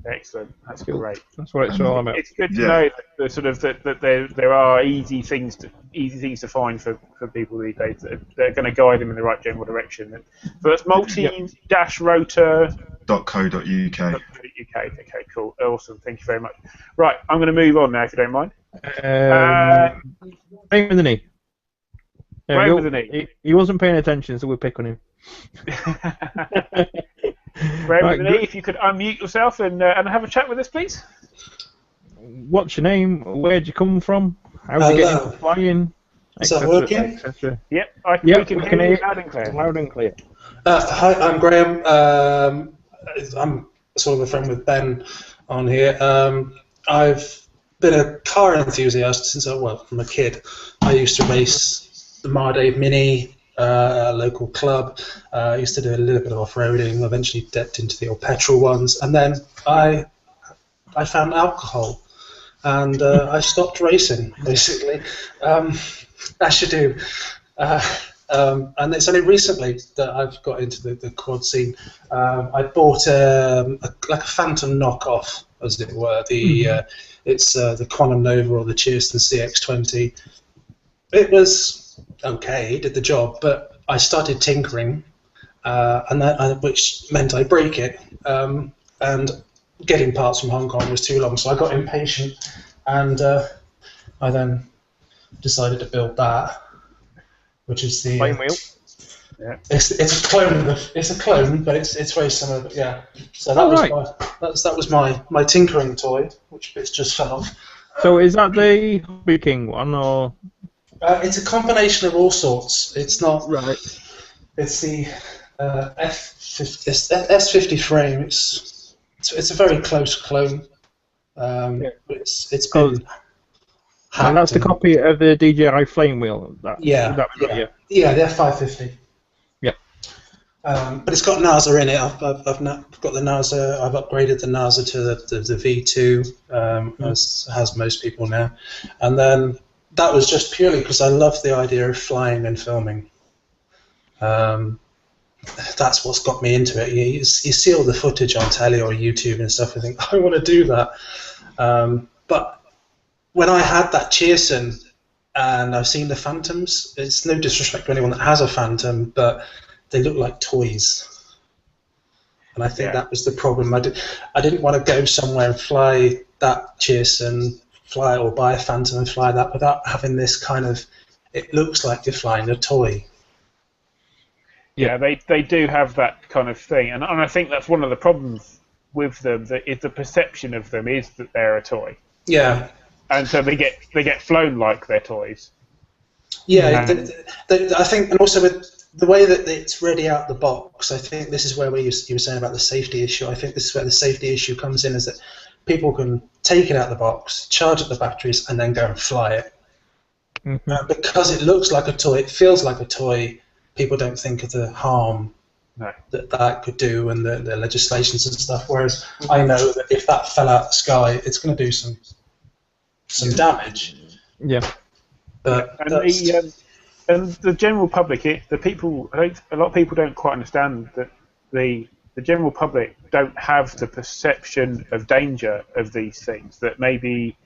Excellent. That's great. That's what it's all about. It's good to know that there are easy things to find for people these days that are going to guide them in the right general direction. So that's multi-rotor.co.uk. Okay, cool, awesome. Thank you very much. Right, I'm going to move on now, if you don't mind. Right with the knee. Right with the knee. He wasn't paying attention, so we'll pick on him. Right, if you could unmute yourself and have a chat with us, please. What's your name? Where'd you come from? How did you get into flying? Is that working? Yep, we can hear you loud and clear. Loud and clear. Hi, I'm Graham. I'm sort of a friend with Ben on here. I've been a car enthusiast since from a kid. I used to race the Marday Mini. A local club. I used to do a little bit of off-roading, eventually dipped into the old petrol ones, and then I found alcohol, and I stopped racing, basically, as you do. And it's only recently that I've got into the quad scene. I bought a Phantom knockoff, as it were. It's the Quantum Nova or the Cheerston CX-20. It was okay, it did the job, but I started tinkering, which meant I break it, and getting parts from Hong Kong was too long, so I got impatient, and I then decided to build that, which is the flame wheel. Yeah. It's a clone. It's a clone, but it's very similar. But yeah, so that was my tinkering toy, which bits just fell off. So is that the Hobby King one, or? It's a combination of all sorts. It's not right. It's the S50 frame. It's a very close clone. It's been. And that's the copy of the DJI flame wheel. Yeah, the F550. Yeah. But it's got NASA in it. I've got the NASA. I've upgraded the NASA to the V2, as most people now, and then. That was just purely because I love the idea of flying and filming. That's what's got me into it. You see all the footage on telly or YouTube and stuff, and think, I want to do that. But when I had that Cheerson and I've seen the Phantoms, it's no disrespect to anyone that has a Phantom, but they look like toys. And I think that was the problem. I didn't want to go somewhere and fly that Cheerson, or buy a Phantom and fly that without having this kind of, it looks like you're flying a toy. Yeah, they do have that kind of thing, and I think that's one of the problems with them. That is the perception of them is that they're a toy. Yeah. And so they get flown like they're toys. Yeah, I think, and also with the way that it's ready out the box, I think this is where you were saying about the safety issue. I think this is where the safety issue comes in, is that people can take it out of the box, charge up the batteries, and then go and fly it. Mm-hmm. Because it looks like a toy, it feels like a toy. People don't think of the harm that could do and the legislations and stuff. Whereas I know that if that fell out of the sky, it's going to do some damage. Yeah. But and the general public, a lot of people don't quite understand that the general public don't have the perception of danger of these things that maybe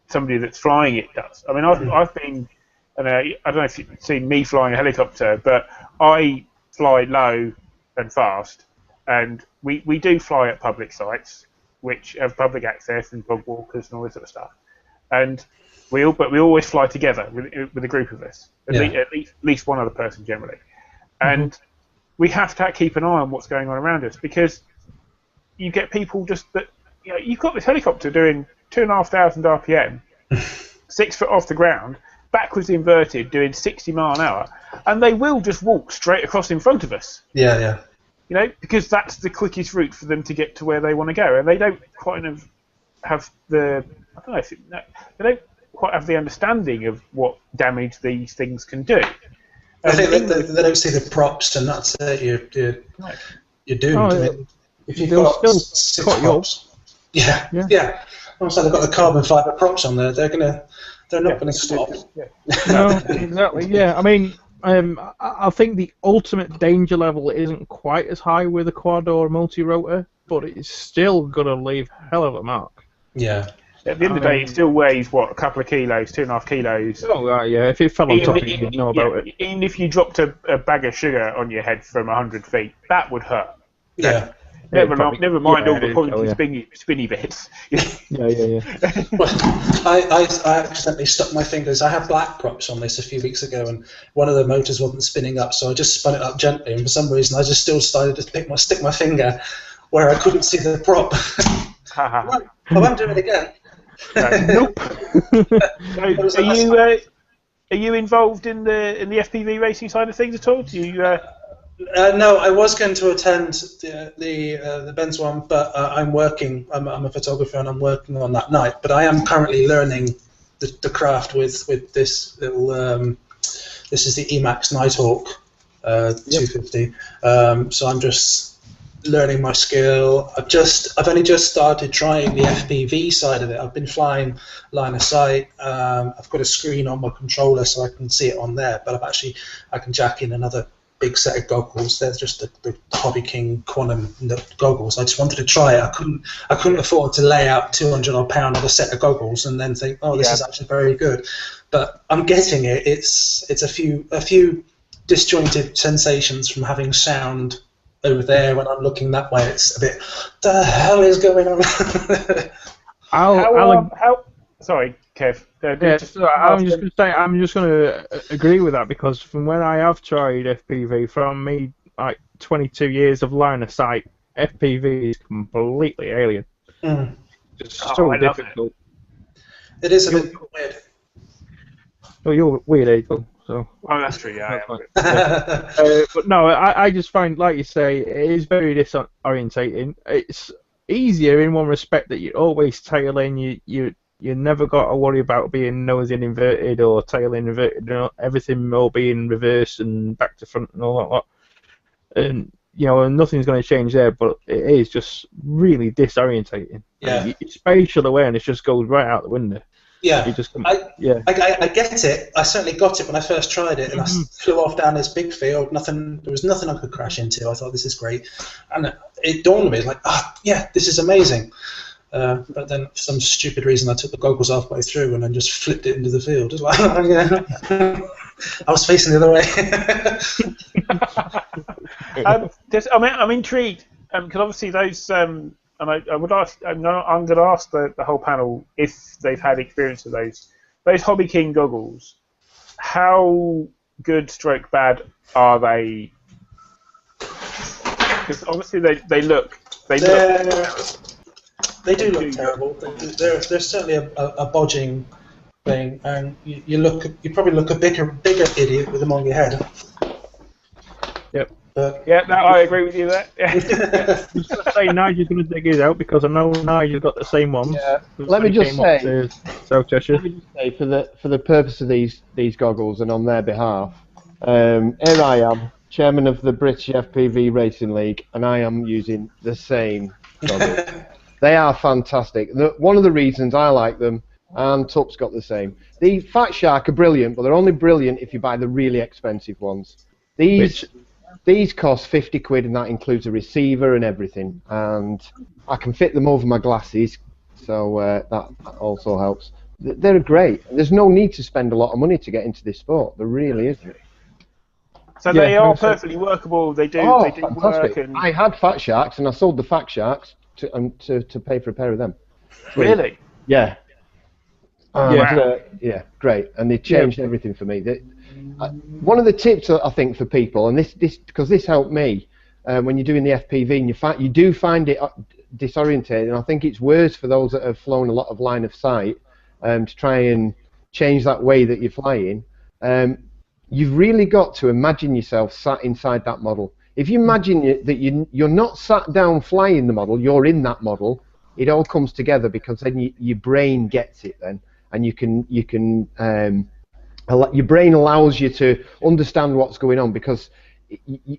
somebody that's flying it does. I mean, I've been. And I don't know if you've seen me flying a helicopter, but I fly low and fast, and we do fly at public sites, which have public access and dog walkers and all this sort of stuff. And we always fly together with a group of us, at least one other person generally. And we have to keep an eye on what's going on around us, because you get people just that, you've got this helicopter doing 2,500 RPM, 6 foot off the ground, backwards inverted, doing 60 mile an hour, and they will just walk straight across in front of us. Yeah. Because that's the quickest route for them to get to where they want to go, and they don't quite have the they don't quite have the understanding of what damage these things can do. I think they don't see the props, and that's it. You're doomed. If you've got still 6 props, yeah. Once they've got the carbon fiber props on there, they're not going to stop. No, exactly. Yeah, I mean, I think the ultimate danger level isn't quite as high with a quad or a multi-rotor, but it's still going to leave a hell of a mark. Yeah. At the end of the day, it still weighs, a couple of kilos, 2.5 kilos. Oh, right, yeah. If it fell on top of you, you'd know about it. Even if you dropped a bag of sugar on your head from 100 feet, that would hurt. Yeah. Never mind all the pointy spinny bits. Yeah. Well, I accidentally stuck my fingers. I had black props on this a few weeks ago, and one of the motors wasn't spinning up, so I just spun it up gently, and for some reason I just still started to stick my finger where I couldn't see the prop. I won't do it again. Nope. Are you involved in the FPV racing side of things at all? Do you? No, I was going to attend the Benz one, but I'm working. I'm a photographer, and I'm working on that night. But I am currently learning the craft with this little. This is the Emax Nighthawk 250. So I'm just learning my skill. I've only just started trying the FPV side of it. I've been flying line of sight. I've got a screen on my controller so I can see it on there. But I can jack in another big set of goggles. They're just the Hobby King Quantum goggles. I just wanted to try it. I couldn't afford to lay out £200 on a set of goggles and then think, this is actually very good. But I'm getting it. It's a few disjointed sensations from having sound over there when I'm looking that way. It's a bit, the hell is going on? Sorry, Kev. I'm just going to agree with that, because from when I have tried FPV, from me like 22 years of line of sight, FPV is completely alien. It's so difficult. It is a bit weird. Well, you're weird, April. So. Oh, that's true. Yeah. But no, I just find, like you say, it is very disorientating. It's easier in one respect that you're always tailing. You never got to worry about being nose in inverted or tail in inverted. Everything all being reversed and back to front and all that lot. And nothing's going to change there. But it is just really disorientating. Yeah. Your spatial awareness just goes right out the window. Yeah, You just I get it. I certainly got it when I first tried it, and I flew off down this big field. There was nothing I could crash into. I thought, this is great, and it dawned on me, like, yeah, this is amazing. But then, for some stupid reason, I took the goggles halfway through and then just flipped it into the field. It was like, I was facing the other way. I'm intrigued because obviously those. And I would ask. I'm going to ask the whole panel if they've had experience of those Hobby King goggles. How good stroke bad are they? Because obviously they look. They do look terrible. There's certainly a bodging thing, and you probably look a bigger idiot with them on your head. Yep. Yeah, no, I agree with you there. Yeah. I was going to say Nigel's going to dig his out because I know Nigel's got the same ones. Yeah. Let me just say, South Cheshire. for the purpose of these goggles and on their behalf, here I am, chairman of the British FPV Racing League, and I am using the same goggles. They are fantastic. One of the reasons I like them, and Tup's got the same. The Fat Shark are brilliant, but they're only brilliant if you buy the really expensive ones. These cost 50 quid, and that includes a receiver and everything. And I can fit them over my glasses, so that also helps. They're great. There's no need to spend a lot of money to get into this sport. There really isn't. So they are perfectly workable. They do fantastic. work. And I had Fat Sharks, and I sold the Fat Sharks to pay for a pair of them. Really? Yeah. Wow. Yeah, great, and they changed everything for me. One of the tips I think for people, and this because this helped me when you're doing the FPV, and you do find it disorientating. And I think it's worse for those that have flown a lot of line of sight to try and change that way that you're flying. You've really got to imagine yourself sat inside that model. If you imagine that you're not sat down flying the model, you're in that model. It all comes together because then your brain gets it then, and your brain allows you to understand what's going on because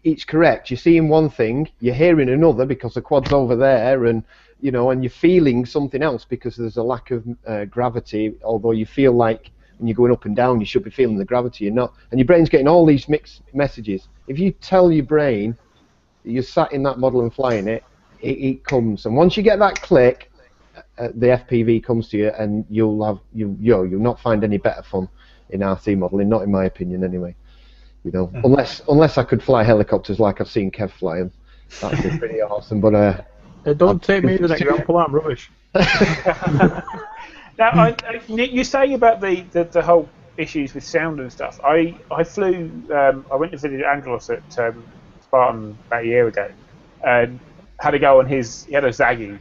it's correct. You're seeing one thing, you're hearing another because the quad's over there, and and you're feeling something else because there's a lack of gravity. Although you feel like when you're going up and down, you should be feeling the gravity. You're not, and your brain's getting all these mixed messages. If you tell your brain that you're sat in that model and flying it, it comes. And once you get that click, the FPV comes to you, and you'll not find any better fun in RC modelling, not in my opinion anyway. Unless I could fly helicopters like I've seen Kev fly them, that'd be pretty awesome. But don't take me as an example. I'm rubbish. Now, you say about the whole issues with sound and stuff. I flew. I went to visit Angelos at Spartan about a year ago, and had a go on his. He had a Zaggy,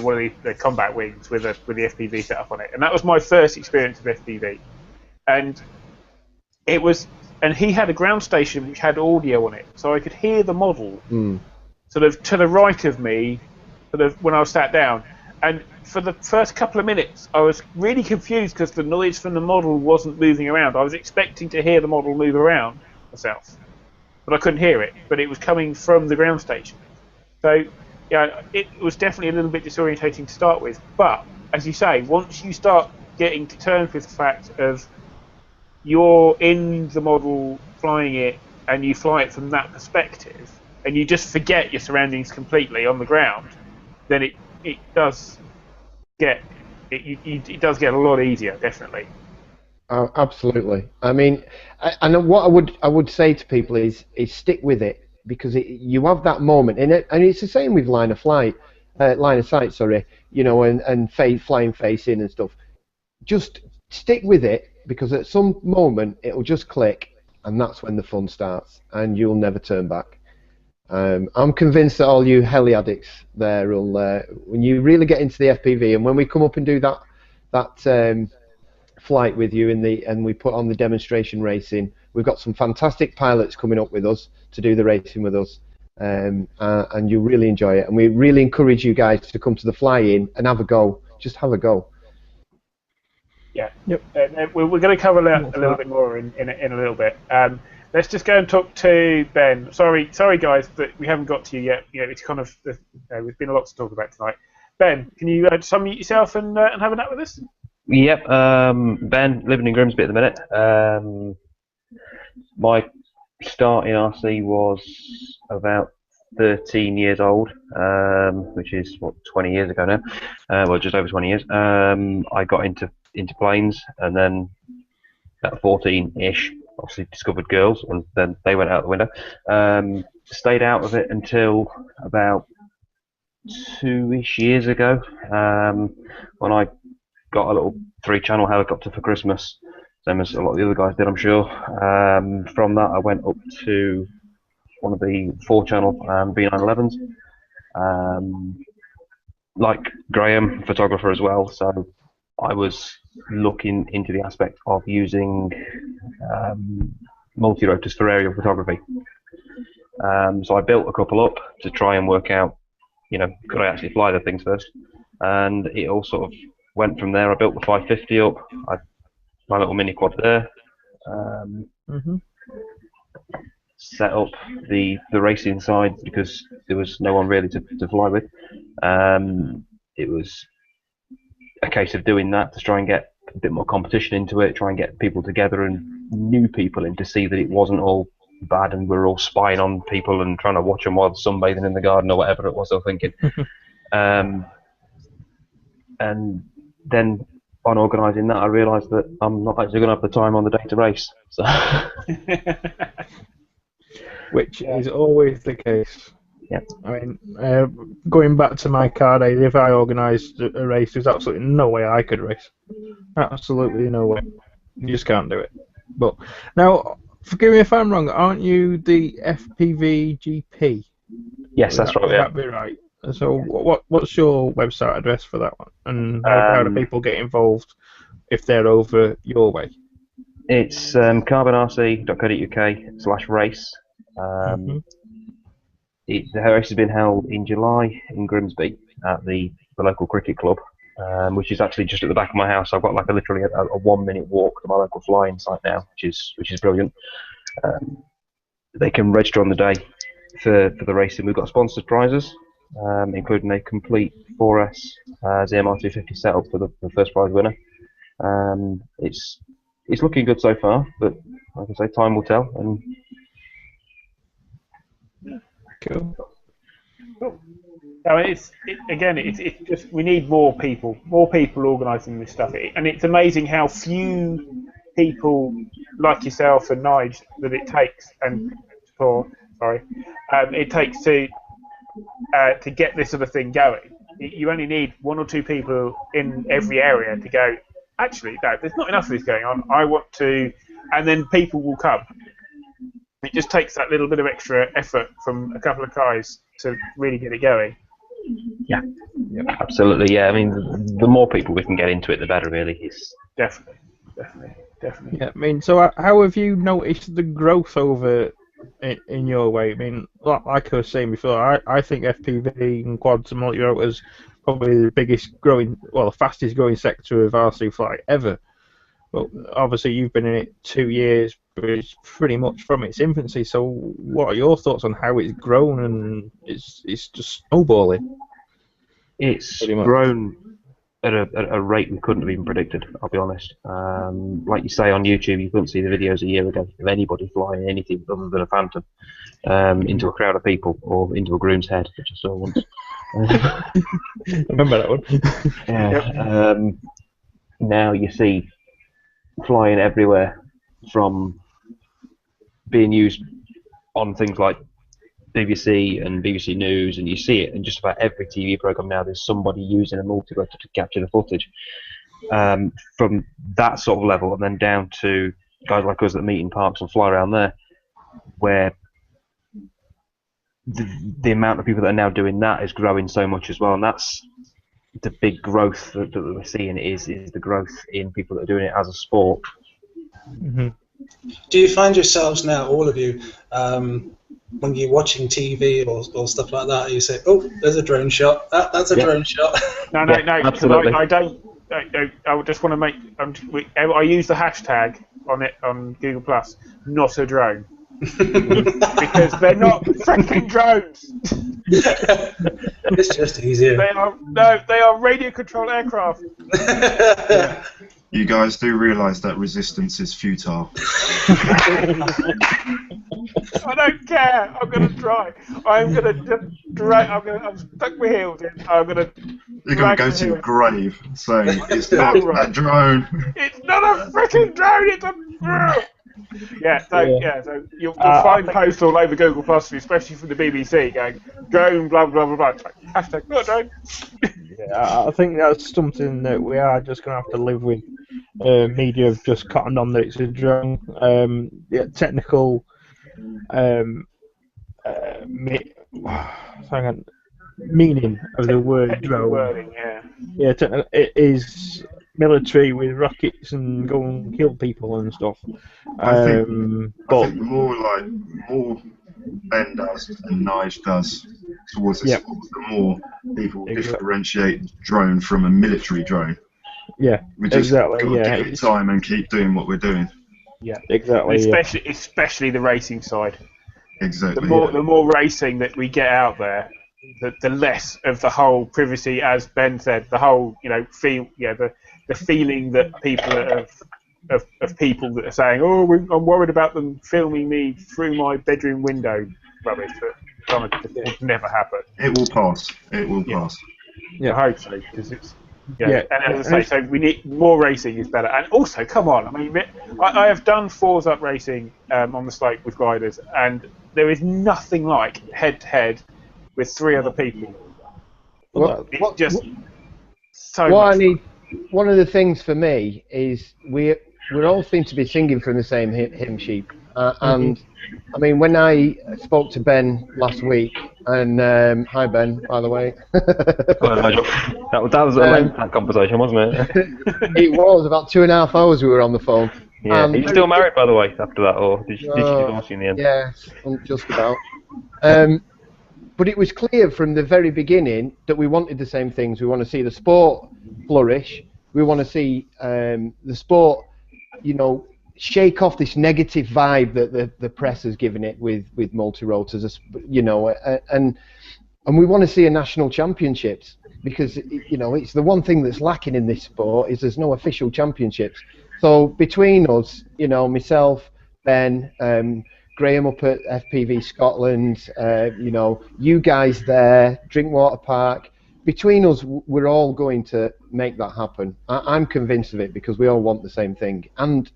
one of the combat wings with the FPV set up on it, and that was my first experience of FPV. And it was, and he had a ground station which had audio on it, so I could hear the model sort of to the right of me, sort of when I was sat down. And for the first couple of minutes, I was really confused because the noise from the model wasn't moving around. I was expecting to hear the model move around myself, but I couldn't hear it. But it was coming from the ground station. So, yeah, it was definitely a little bit disorientating to start with. But, as you say, once you start getting to terms with the fact of you're in the model flying it, and you fly it from that perspective, and you just forget your surroundings completely on the ground, then it does get it does get a lot easier, definitely. Absolutely. I mean, and what I would say to people is stick with it, because you have that moment in it, and it's the same with line of sight, and flying face in and stuff. Just stick with it, because at some moment it'll just click, and that's when the fun starts, and you'll never turn back. I'm convinced that all you heli addicts there will, when you really get into the FPV, and when we come up and do that flight with you and we put on the demonstration racing, we've got some fantastic pilots coming up with us to do the racing with us, and you'll really enjoy it. And we really encourage you guys to come to the fly-in and have a go. Just have a go. Yeah. Yep. We're going to cover that a little bit more in a little bit. Let's just go and talk to Ben. Sorry, guys, that we haven't got to you yet. It's kind of there's been a lot to talk about tonight. Ben, can you just unmute yourself and have a chat with us? Yep. Ben, living in Grimsby at the minute. My start in RC was about 13 years old, which is what 20 years ago now. Well, just over 20 years. I got into planes, and then at 14-ish, obviously discovered girls, and then they went out the window. Stayed out of it until about 2-ish years ago, when I got a little 3-channel helicopter for Christmas, same as a lot of the other guys did, I'm sure. From that, I went up to one of the 4-channel B911s. Like Graham, photographer as well, so I was looking into the aspect of using multirotors for aerial photography. So I built a couple up to try and work out, could I actually fly the things first? And it all sort of went from there. I built the 550 up, my little mini quad there. Set up the racing side because there was no one really to fly with. It was a case of doing that to try and get a bit more competition into it, try and get people together and new people in to see that it wasn't all bad and we're all spying on people and trying to watch them while they're sunbathing in the garden or whatever it was they were thinking. And then on organising that, I realised that I'm not actually going to have the time on the day to race. So. Which is always the case. Yeah. I mean, going back to my car days, if I organised a race, there's absolutely no way I could race. Absolutely no way. You just can't do it. But now, forgive me if I'm wrong, aren't you the FPV GP? Yes, that's right. Would Yeah. that be right? So, what's your website address for that one? And how do people get involved if they're over your way? It's carbonrc.co.uk/race. The race has been held in July in Grimsby at the local cricket club, which is actually just at the back of my house. I've got like literally a 1-minute walk to my local flying site now, which is brilliant. They can register on the day for the racing. We've got sponsored prizes, including a complete 4S ZMR250 setup for the first prize winner. It's looking good so far, but like I say, time will tell. And Cool. No, it's just we need more people organising this stuff, and it's amazing how few people like yourself and Nige that it takes, and it takes to get this sort of thing going. You only need 1 or 2 people in every area to go, actually, no, there's not enough of this going on. I want to, and then people will come. It just takes that little bit of extra effort from a couple of guys to really get it going. yeah, absolutely. Yeah, I mean, the more people we can get into it, the better. Really, is Definitely. Yeah, I mean, so how have you noticed the growth over in your way? I mean, like I was saying before, I think FPV and quads and multirotors probably the fastest growing sector of RC flight ever. But obviously, you've been in it 2 years, but it's pretty much from its infancy. So, what are your thoughts on how it's grown and it's just snowballing? it's grown at a rate we couldn't have even predicted. I'll be honest. Like you say on YouTube, you couldn't see the videos a year ago of anybody flying anything other than a phantom into a crowd of people or into a groom's head, which I saw once. Remember that one? Yeah. Now you see flying everywhere, from being used on things like BBC and BBC News, and you see it in just about every TV program now. There's somebody using a multirotor to capture the footage. From that sort of level, and then down to guys like us that meet in parks and fly around there, where the amount of people that are now doing that is growing so much as well, and that's the big growth that we're seeing is the growth in people that are doing it as a sport. Mm-hmm. Do you find yourselves now, all of you, when you're watching TV or stuff like that, you say, "Oh, there's a drone shot. That's a drone shot." No, absolutely. I don't. I just want to make. I use the hashtag on Google Plus. Not a drone. Because they're not freaking drones. It's just easier. They are radio-controlled aircraft. Yeah. You guys do realise that resistance is futile. I don't care. I'm going to try. I'm going to drag. I'm stuck my heels in. I'm going to. You're going to go to your grave saying it's not a drone. It's not a freaking drone. It's a. So you'll find posts all over Google Plus, especially from the BBC, going drone, blah blah blah blah. Hashtag not a drone. Yeah, I think that's something that we are just going to have to live with. Media have just cottoned on that it's a drone. Technical. Meaning of the word drone. Wording, it is military with rockets and go and kill people and stuff. I think the more Ben does and Nige does towards this sport, the more people differentiate drone from a military drone. Yeah, we just exactly. Got to give it time and keep doing what we're doing. Yeah, exactly. Especially the racing side. Exactly. The more racing that we get out there, the less of the whole privacy, as Ben said, the whole the feeling that people of people that are saying, I'm worried about them filming me through my bedroom window. Rubbish. That would never happen. It will pass. It will pass. Yeah, I hope so, because it's. And as I say, so we need more racing is better. And also, come on, I mean, I have done fours up racing on the slope with gliders, and there is nothing like head-to-head with 3 other people. One of the things for me is we all seem to be singing from the same hymn sheet. And I mean, when I spoke to Ben last week, and hi Ben, by the way. Hello, Nigel. That was a lengthy conversation, wasn't it? It was about 2.5 hours we were on the phone. Yeah. Are you still married, by the way, after that, or did you divorce in the end? Yes, just about. But it was clear from the very beginning that we wanted the same things. We want to see the sport flourish. We want to see the sport, shake off this negative vibe that the press has given it with multirotors, and we want to see a national championships, because it's the one thing that's lacking in this sport is there's no official championships. So between us, myself, Ben, Graham up at FPV Scotland, you guys there, Drinkwater Park. Between us, we're all going to make that happen. I'm convinced of it, because we all want the same thing. And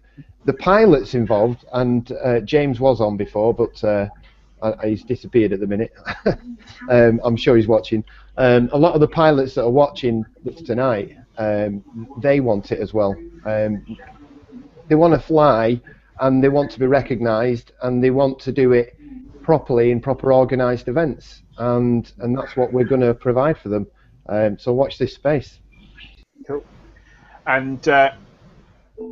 the pilots involved, and James was on before, but he's disappeared at the minute. I'm sure he's watching. A lot of the pilots that are watching this tonight, they want it as well. They want to fly, and they want to be recognised, and they want to do it properly in proper organised events, and that's what we're going to provide for them. So watch this space. Cool. And that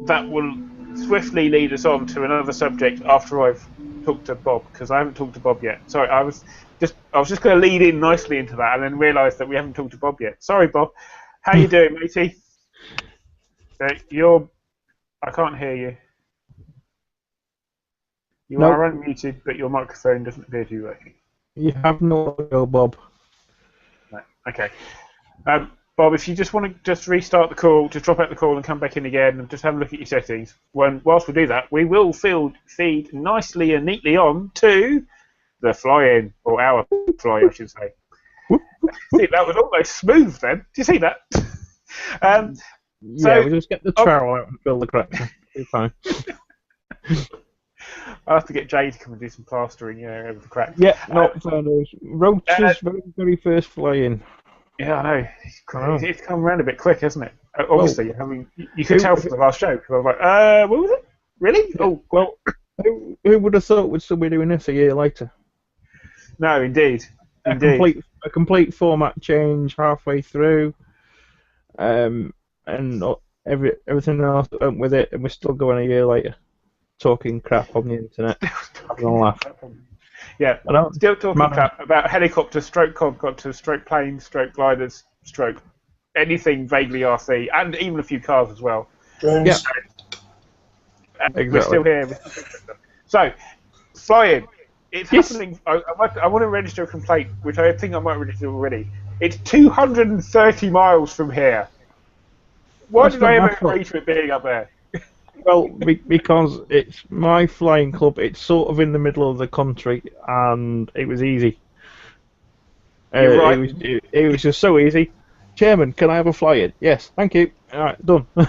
will swiftly lead us on to another subject after I've talked to Bob, because I haven't talked to Bob yet. Sorry, I was just going to lead in nicely into that, and then realise that we haven't talked to Bob yet. Sorry, Bob. How you doing, matey? I can't hear you. You are unmuted, but your microphone doesn't appear to be working. You have no audio, Bob. No. Okay. Bob, if you just want to just restart the call, just drop out the call and come back in again, and just have a look at your settings. Whilst we do that, we will feed nicely and neatly on to the fly-in, or our fly-in, I should say. See, that was almost smooth then. Do you see that? We'll just get the trowel out and fill the cracks. It's fine. I'll have to get Jay to come and do some plastering over the cracks. Yeah, Rotor's very first fly-in. Yeah, I know. It's come around a bit quick, hasn't it? Obviously, you could tell from the last show. I was like, what was it? Really? Oh, well. Who would have thought we'd still be doing this a year later? No, indeed. A complete format change halfway through, and everything else that went with it, and we're still going a year later, talking crap on the internet. Having a laugh. Yeah, still talking crap about helicopter, stroke quadcopter, stroke planes, stroke gliders, stroke anything vaguely RC, and even a few cars as well. Drones. Yeah. Exactly. We're still here. So, Flyin. It's Yes. happening. I want to register a complaint, which I think I might register already. It's 230 miles from here. Why That's did not I my ever fault. agree to it being up there? Well, because it's my flying club. It's sort of in the middle of the country, and it was easy. You're right. It was just so easy. Chairman, can I have a fly-in? Yes, thank you. All right, done. And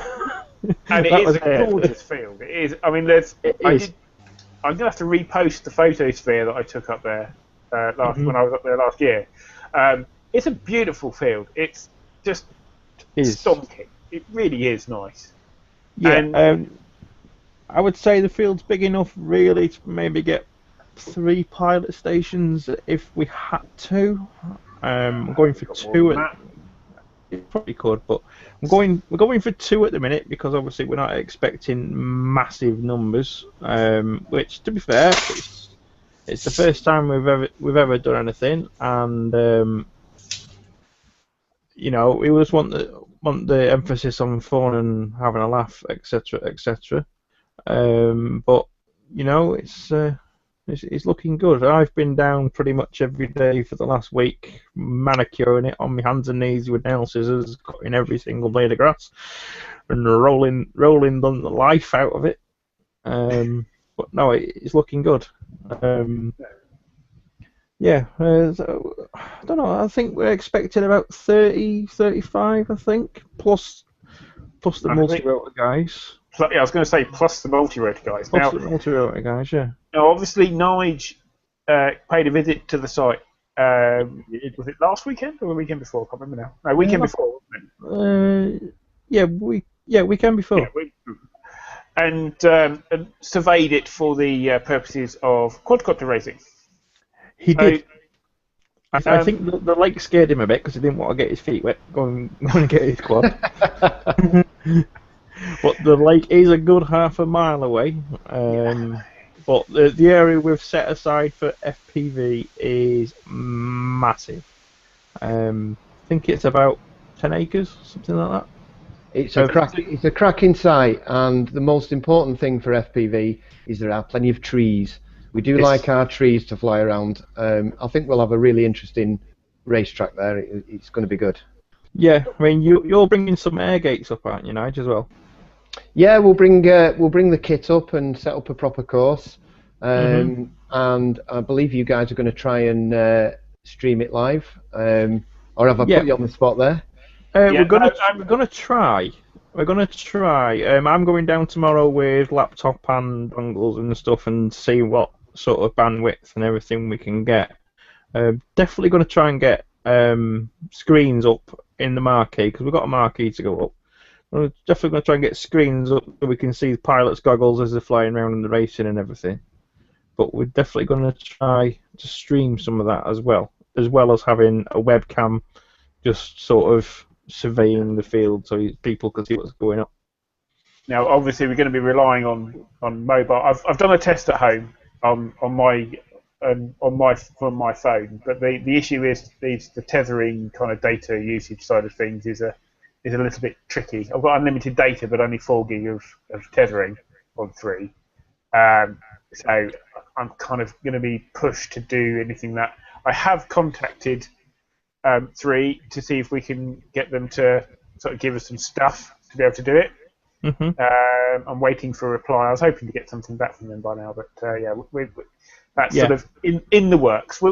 it That is was a gorgeous field. It is. I mean, there's. It I'm is. going to have to repost the photosphere that I took up there when I was up there last year. It's a beautiful field. It's just stonking. It really is nice. Yeah, And I would say the field's big enough, really, to maybe get 3 pilot stations if we had to. I'm going for 2 at. It probably could, but we're going for 2 at the minute because obviously we're not expecting massive numbers. Which, to be fair, it's the first time we've ever done anything, and you know, we just want the emphasis on fun and having a laugh, etc., etc. But you know, it's looking good. I've been down pretty much every day for the last week, manicuring it on my hands and knees with nail scissors, cutting every single blade of grass, and rolling the life out of it. But no, it's looking good. Yeah, so, I don't know. I think we're expecting about 30, 35, I think, plus the multi-rotor guys. Yeah, I was going to say plus the multi-rotor guys. Plus the multi-rotor guys, yeah. Now, obviously, Nige paid a visit to the site. Was it last weekend or the weekend before? I can't remember now. No, weekend before, wasn't it? Weekend before. Yeah, and surveyed it for the purposes of quadcopter racing. He did. I think the lake scared him a bit because he didn't want to get his feet wet going and get his quad. But the lake is a good half a mile away. But the area we've set aside for FPV is massive. I think it's about 10 acres, something like that. It's a cracking site, and the most important thing for FPV is there are plenty of trees. We do like our trees to fly around. I think we'll have a really interesting racetrack there. It's going to be good. Yeah, I mean you're bringing some air gates up, aren't you, Nige, as well? Yeah, we'll bring the kit up and set up a proper course. And I believe you guys are going to try and stream it live. Or have I put you on the spot there? We're gonna try. We're gonna try. I'm going down tomorrow with laptop and dongles and stuff and see what sort of bandwidth and everything we can get. Definitely going to try and get screens up in the marquee because we've got a marquee to go up. We're definitely going to try and get screens up so we can see the pilots' goggles as they're flying around in the racing and everything. But we're definitely going to try to stream some of that as well as having a webcam just sort of surveying the field so people can see what's going on. Now, obviously, we're going to be relying on mobile. I've done a test at home on my phone, but the issue is the tethering kind of data usage side of things is a little bit tricky. I've got unlimited data, but only 4 gig of tethering on 3. So I'm kind of going to be pushed to do anything that I have contacted 3 to see if we can get them to sort of give us some stuff to be able to do it. I'm waiting for a reply. I was hoping to get something back from them by now, but that's sort of in the works.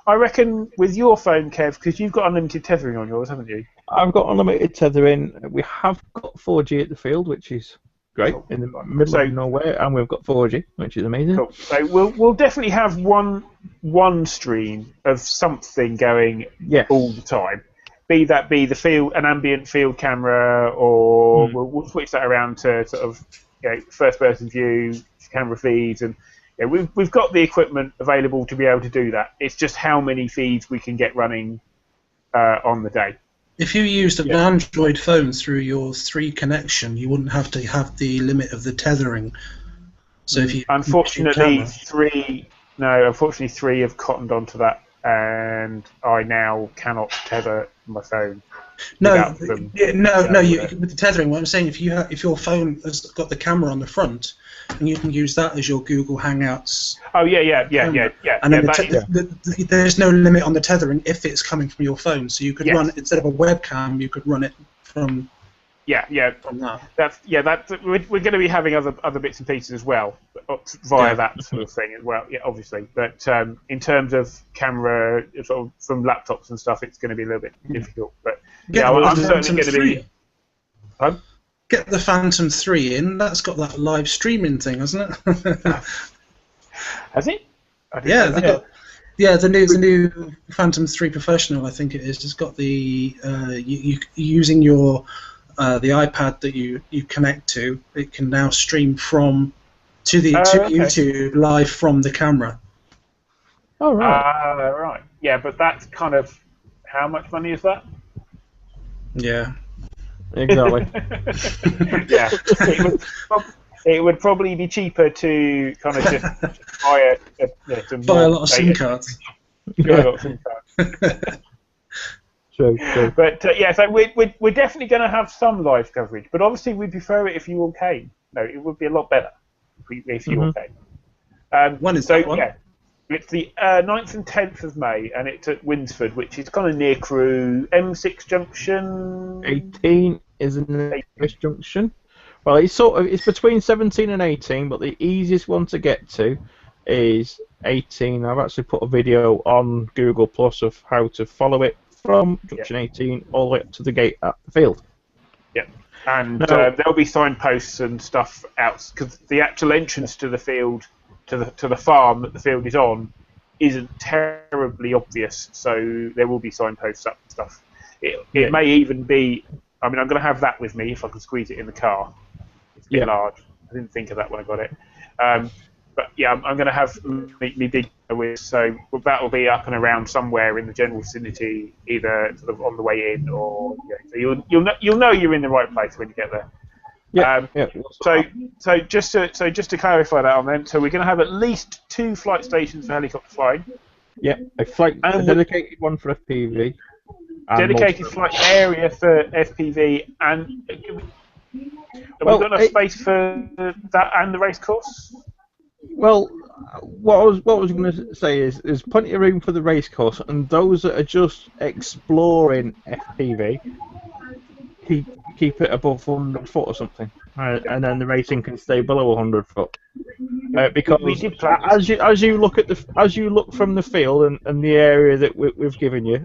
I reckon with your phone, Kev, because you've got unlimited tethering on yours, haven't you? I've got unlimited tethering. We have got 4G at the field, which is great, in the middle of nowhere, and we've got 4G, which is amazing. Cool. So we'll definitely have one stream of something going all the time. Be the field, an ambient field camera, or we'll switch that around to sort of first-person view camera feeds, and we've got the equipment available to be able to do that. It's just how many feeds we can get running on the day. If you used an Android phone through your 3 connection, you wouldn't have to have the limit of the tethering. So if you unfortunately 3 have cottoned onto that, and I now cannot tether my phone. With the tethering. What I'm saying, if your phone has got the camera on the front, and you can use that as your Google Hangouts. Oh yeah. And then Yeah, there's no limit on the tethering if it's coming from your phone. So you could Yes. run it instead of a webcam, you could run it from from that. We're going to be having other bits and pieces as well via that sort of thing as well. Yeah, obviously. But in terms of camera, sort of from laptops and stuff, it's going to be a little bit difficult. But I'm certainly going to be. Huh? Get the Phantom 3 in. That's got that live streaming thing, hasn't it? Has it? Yeah, the new Phantom 3 Professional, I think it is. It's got the using your the iPad that you connect to. It can now stream to YouTube live from the camera. Oh right. Right. Yeah, but that's kind of how much money is that? Yeah. Exactly. Yeah. It would probably be cheaper to kind of just buy a lot of SIM cards. Buy a lot of SIM cards. True. But so we're definitely going to have some live coverage, but obviously we'd prefer it if you all came. No, it would be a lot better if you all came. When is that one? Yeah, it's the 9th and 10th of May, and it's at Winsford, which is kind of near Crewe, M6 Junction. 18 is in the M6 Junction. Well, it's between 17 and 18, but the easiest one to get to is 18. I've actually put a video on Google Plus of how to follow it from Junction 18 all the way up to the gate at the field. Yep. And there'll be signposts and stuff out, because the actual entrance to the field, to the farm that the field is on, isn't terribly obvious. So there will be signposts up and stuff. It may even be. I mean, I'm going to have that with me if I can squeeze it in the car. It's a bit large. I didn't think of that when I got it. But yeah, I'm going to have me big with, so that will be up and around somewhere in the general vicinity, either sort of on the way in, or so you'll know you're in the right place when you get there. So just to clarify that on then, so we're going to have at least 2 flight stations for helicopter flying. Yeah, a dedicated one for FPV. Dedicated flight area for FPV, and we've got enough space for that and the race course. Well, what I was going to say is there's plenty of room for the race course, and those that are just exploring FPV keep it above 100 foot or something, and then the racing can stay below 100 foot. Because as you look from the field and the area that we've given you,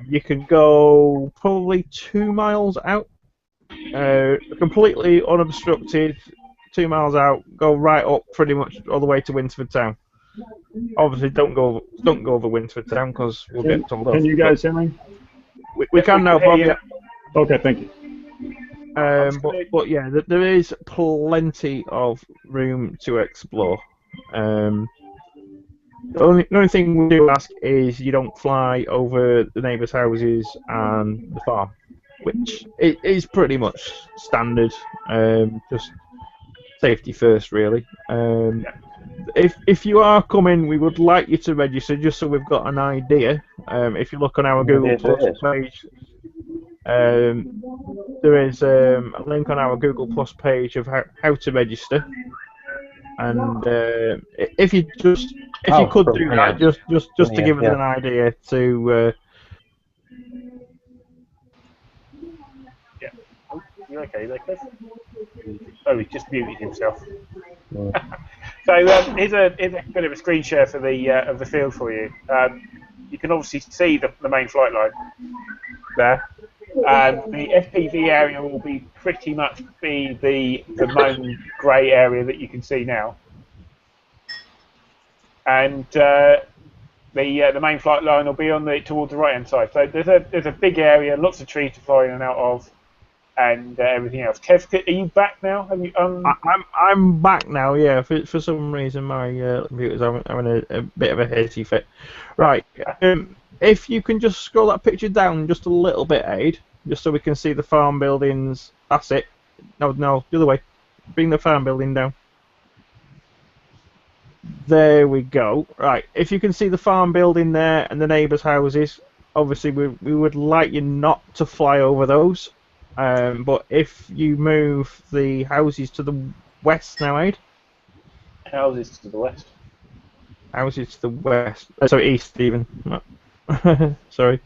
you can go probably 2 miles out, completely unobstructed. 2 miles out, go right up pretty much all the way to Winsford Town. Obviously, don't go over Winsford Town because we'll get told off. Can you guys hear me? We can now, Bob. Yeah. Okay, thank you. But yeah, there is plenty of room to explore. The only thing we do ask is you don't fly over the neighbours' houses and the farm, which is pretty much standard. Just safety first, really. If you are coming, we would like you to register just so we've got an idea. If you look on our Google Plus page, there is a link on our Google Plus page of how to register. And if you could do that, just to give us an idea to. You okay there, Kev? Oh, he just muted himself. So here's a bit of a screen share for of the field for you. You can obviously see the main flight line there. The FPV area will be pretty much the main grey area that you can see now, and the main flight line will be towards the right hand side. So there's a big area, lots of trees to fly in and out of, and everything else. Kev, are you back now? Have you, I'm back now. Yeah, for some reason my computer's having a bit of a hazy fit. Right. If you can just scroll that picture down just a little bit, Ade, just so we can see the farm buildings. That's it. No, the other way. Bring the farm building down. There we go. Right. If you can see the farm building there and the neighbours' houses, obviously we would like you not to fly over those. But if you move the houses to the west now, Ade. Houses to the west. Houses to the west. Sorry, east, Stephen. Sorry.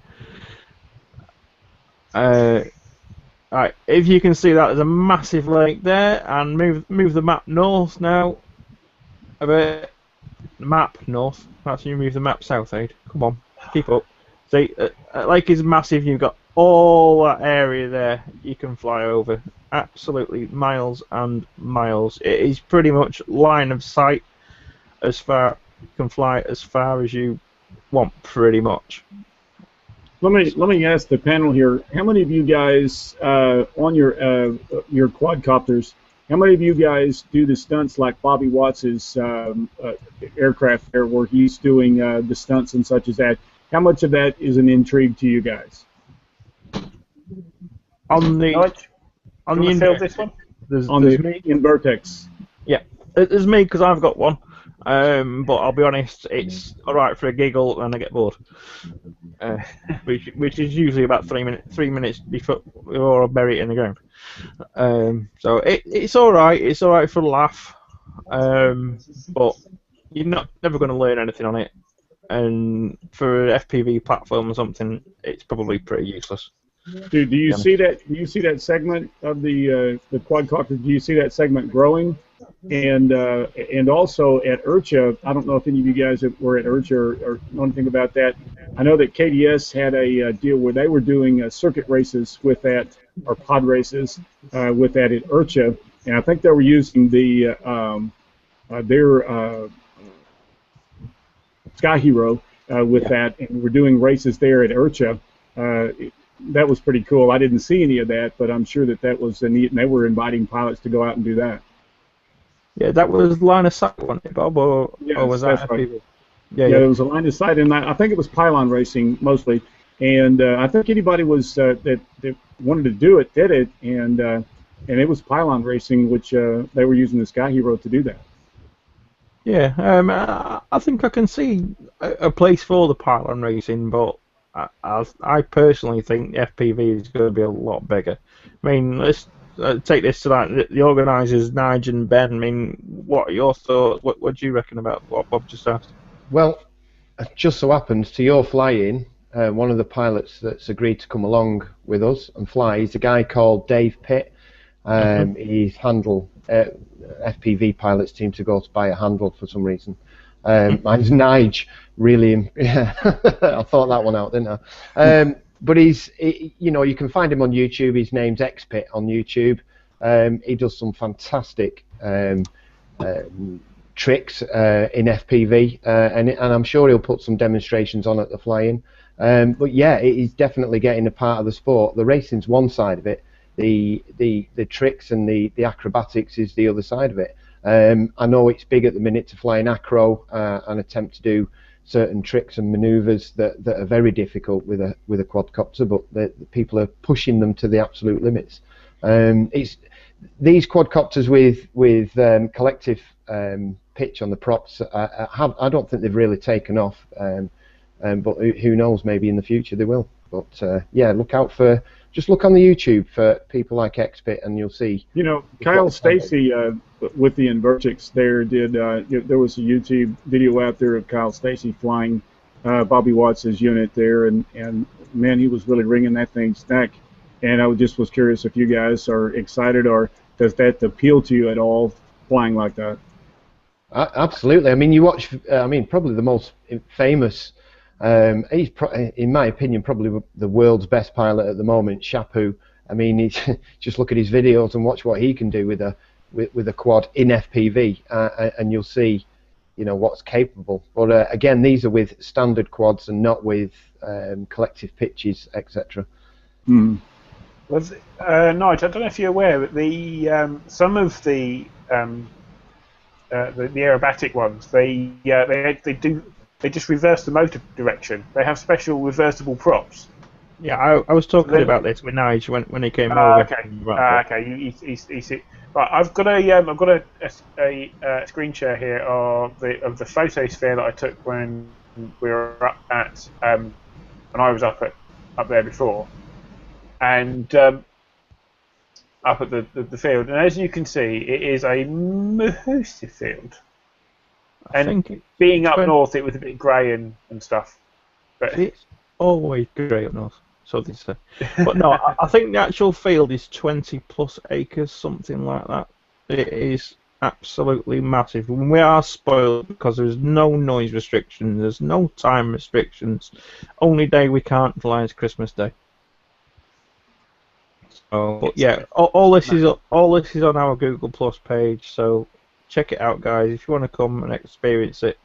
Right, if you can see that, there's a massive lake there, and move the map north now. A bit. Map north. That's you move the map south, Ade. Come on, keep up. See, lake is massive. You've got all that area there you can fly over. Absolutely miles and miles. It is pretty much line of sight as far you can fly as far as you want, pretty much. Let me ask the panel here. How many of you guys on your quadcopters? How many of you guys do the stunts like Bobby Watts's aircraft there, where he's doing the stunts and such as that? How much of that is an intrigue to you guys? On the this one? There's me in Vertex. Yeah, there's me because I've got one. But I'll be honest, it's alright for a giggle and I get bored. Which is usually about 3 minutes before I bury it in the ground. So it's alright for a laugh. But you're never going to learn anything on it. And for an FPV platform or something, it's probably pretty useless. Do you see that? Do you see that segment of the quadcopter? Do you see that segment growing? And also at IRCHA, I don't know if any of you guys were at IRCHA or know anything about that. I know that KDS had a deal where they were doing circuit races with that, or pod races with that at IRCHA, and I think they were using their Sky Hero with that, and we're doing races there at IRCHA. That was pretty cool. I didn't see any of that, but I'm sure that was neat, and they were inviting pilots to go out and do that. Yeah, that was line of sight, wasn't it, Bob? Or was that right. FPV? Yeah, it was a line of sight, and I think it was pylon racing mostly. And I think anybody was that wanted to do it did it, and it was pylon racing, which they were using the Sky Hero to do that. Yeah, I think I can see a place for the pylon racing, but I personally think FPV is going to be a lot bigger. I mean, let's take this to that. The organisers, Nigel and Ben. I mean, what are your thoughts? What do you reckon about what Bob just asked? Well, it just so happens to your fly-in, one of the pilots that's agreed to come along with us and fly is a guy called Dave Pitt. He's handle FPV pilots seem to go to buy a handle for some reason. Mine's Nige, really. I thought that one out, didn't I? But you can find him on YouTube. His name's XPit on YouTube. He does some fantastic tricks in FPV, and I'm sure he'll put some demonstrations on at the fly-in. But yeah, it is definitely getting a part of the sport. The racing's one side of it. The tricks and the acrobatics is the other side of it. I know it's big at the minute to fly an acro and attempt to do certain tricks and manoeuvres that are very difficult with a quadcopter, but the people are pushing them to the absolute limits. It's these quadcopters with collective pitch on the props. I don't think they've really taken off, but who knows? Maybe in the future they will. But yeah, just look on the YouTube for people like XPit, and you'll see. You know, Kyle Stacy with the Invertex there did. There was a YouTube video out there of Kyle Stacy flying Bobby Watts' unit there, and man, he was really wringing that thing's neck. And I just was curious if you guys are excited, or does that appeal to you at all, flying like that? Absolutely. I mean, you watch. Probably the most famous. He's, in my opinion, probably the world's best pilot at the moment, Shapu. I mean, he's, just look at his videos and watch what he can do with a quad in FPV, and you'll see, what's capable. But again, these are with standard quads and not with collective pitches, etc. Nigel, I don't know if you're aware, but some of the aerobatic ones, they just reverse the motor direction. They have special reversible props. Yeah, I was talking about this with Nigel when he came over. Okay. Okay. Right, I've got a screen share here of the photosphere that I took when we were up at when I was up there before, and up at the field, and as you can see, it is a massive field. And being up north, it was a bit grey and stuff. But it's always grey up north, so they say. But no, I think the actual field is 20 plus acres, something like that. It is absolutely massive. We are spoiled because there's no noise restrictions, there's no time restrictions. Only day we can't fly is Christmas Day. So, but yeah, all this is on our Google Plus page. So check it out, guys. If you want to come and experience it,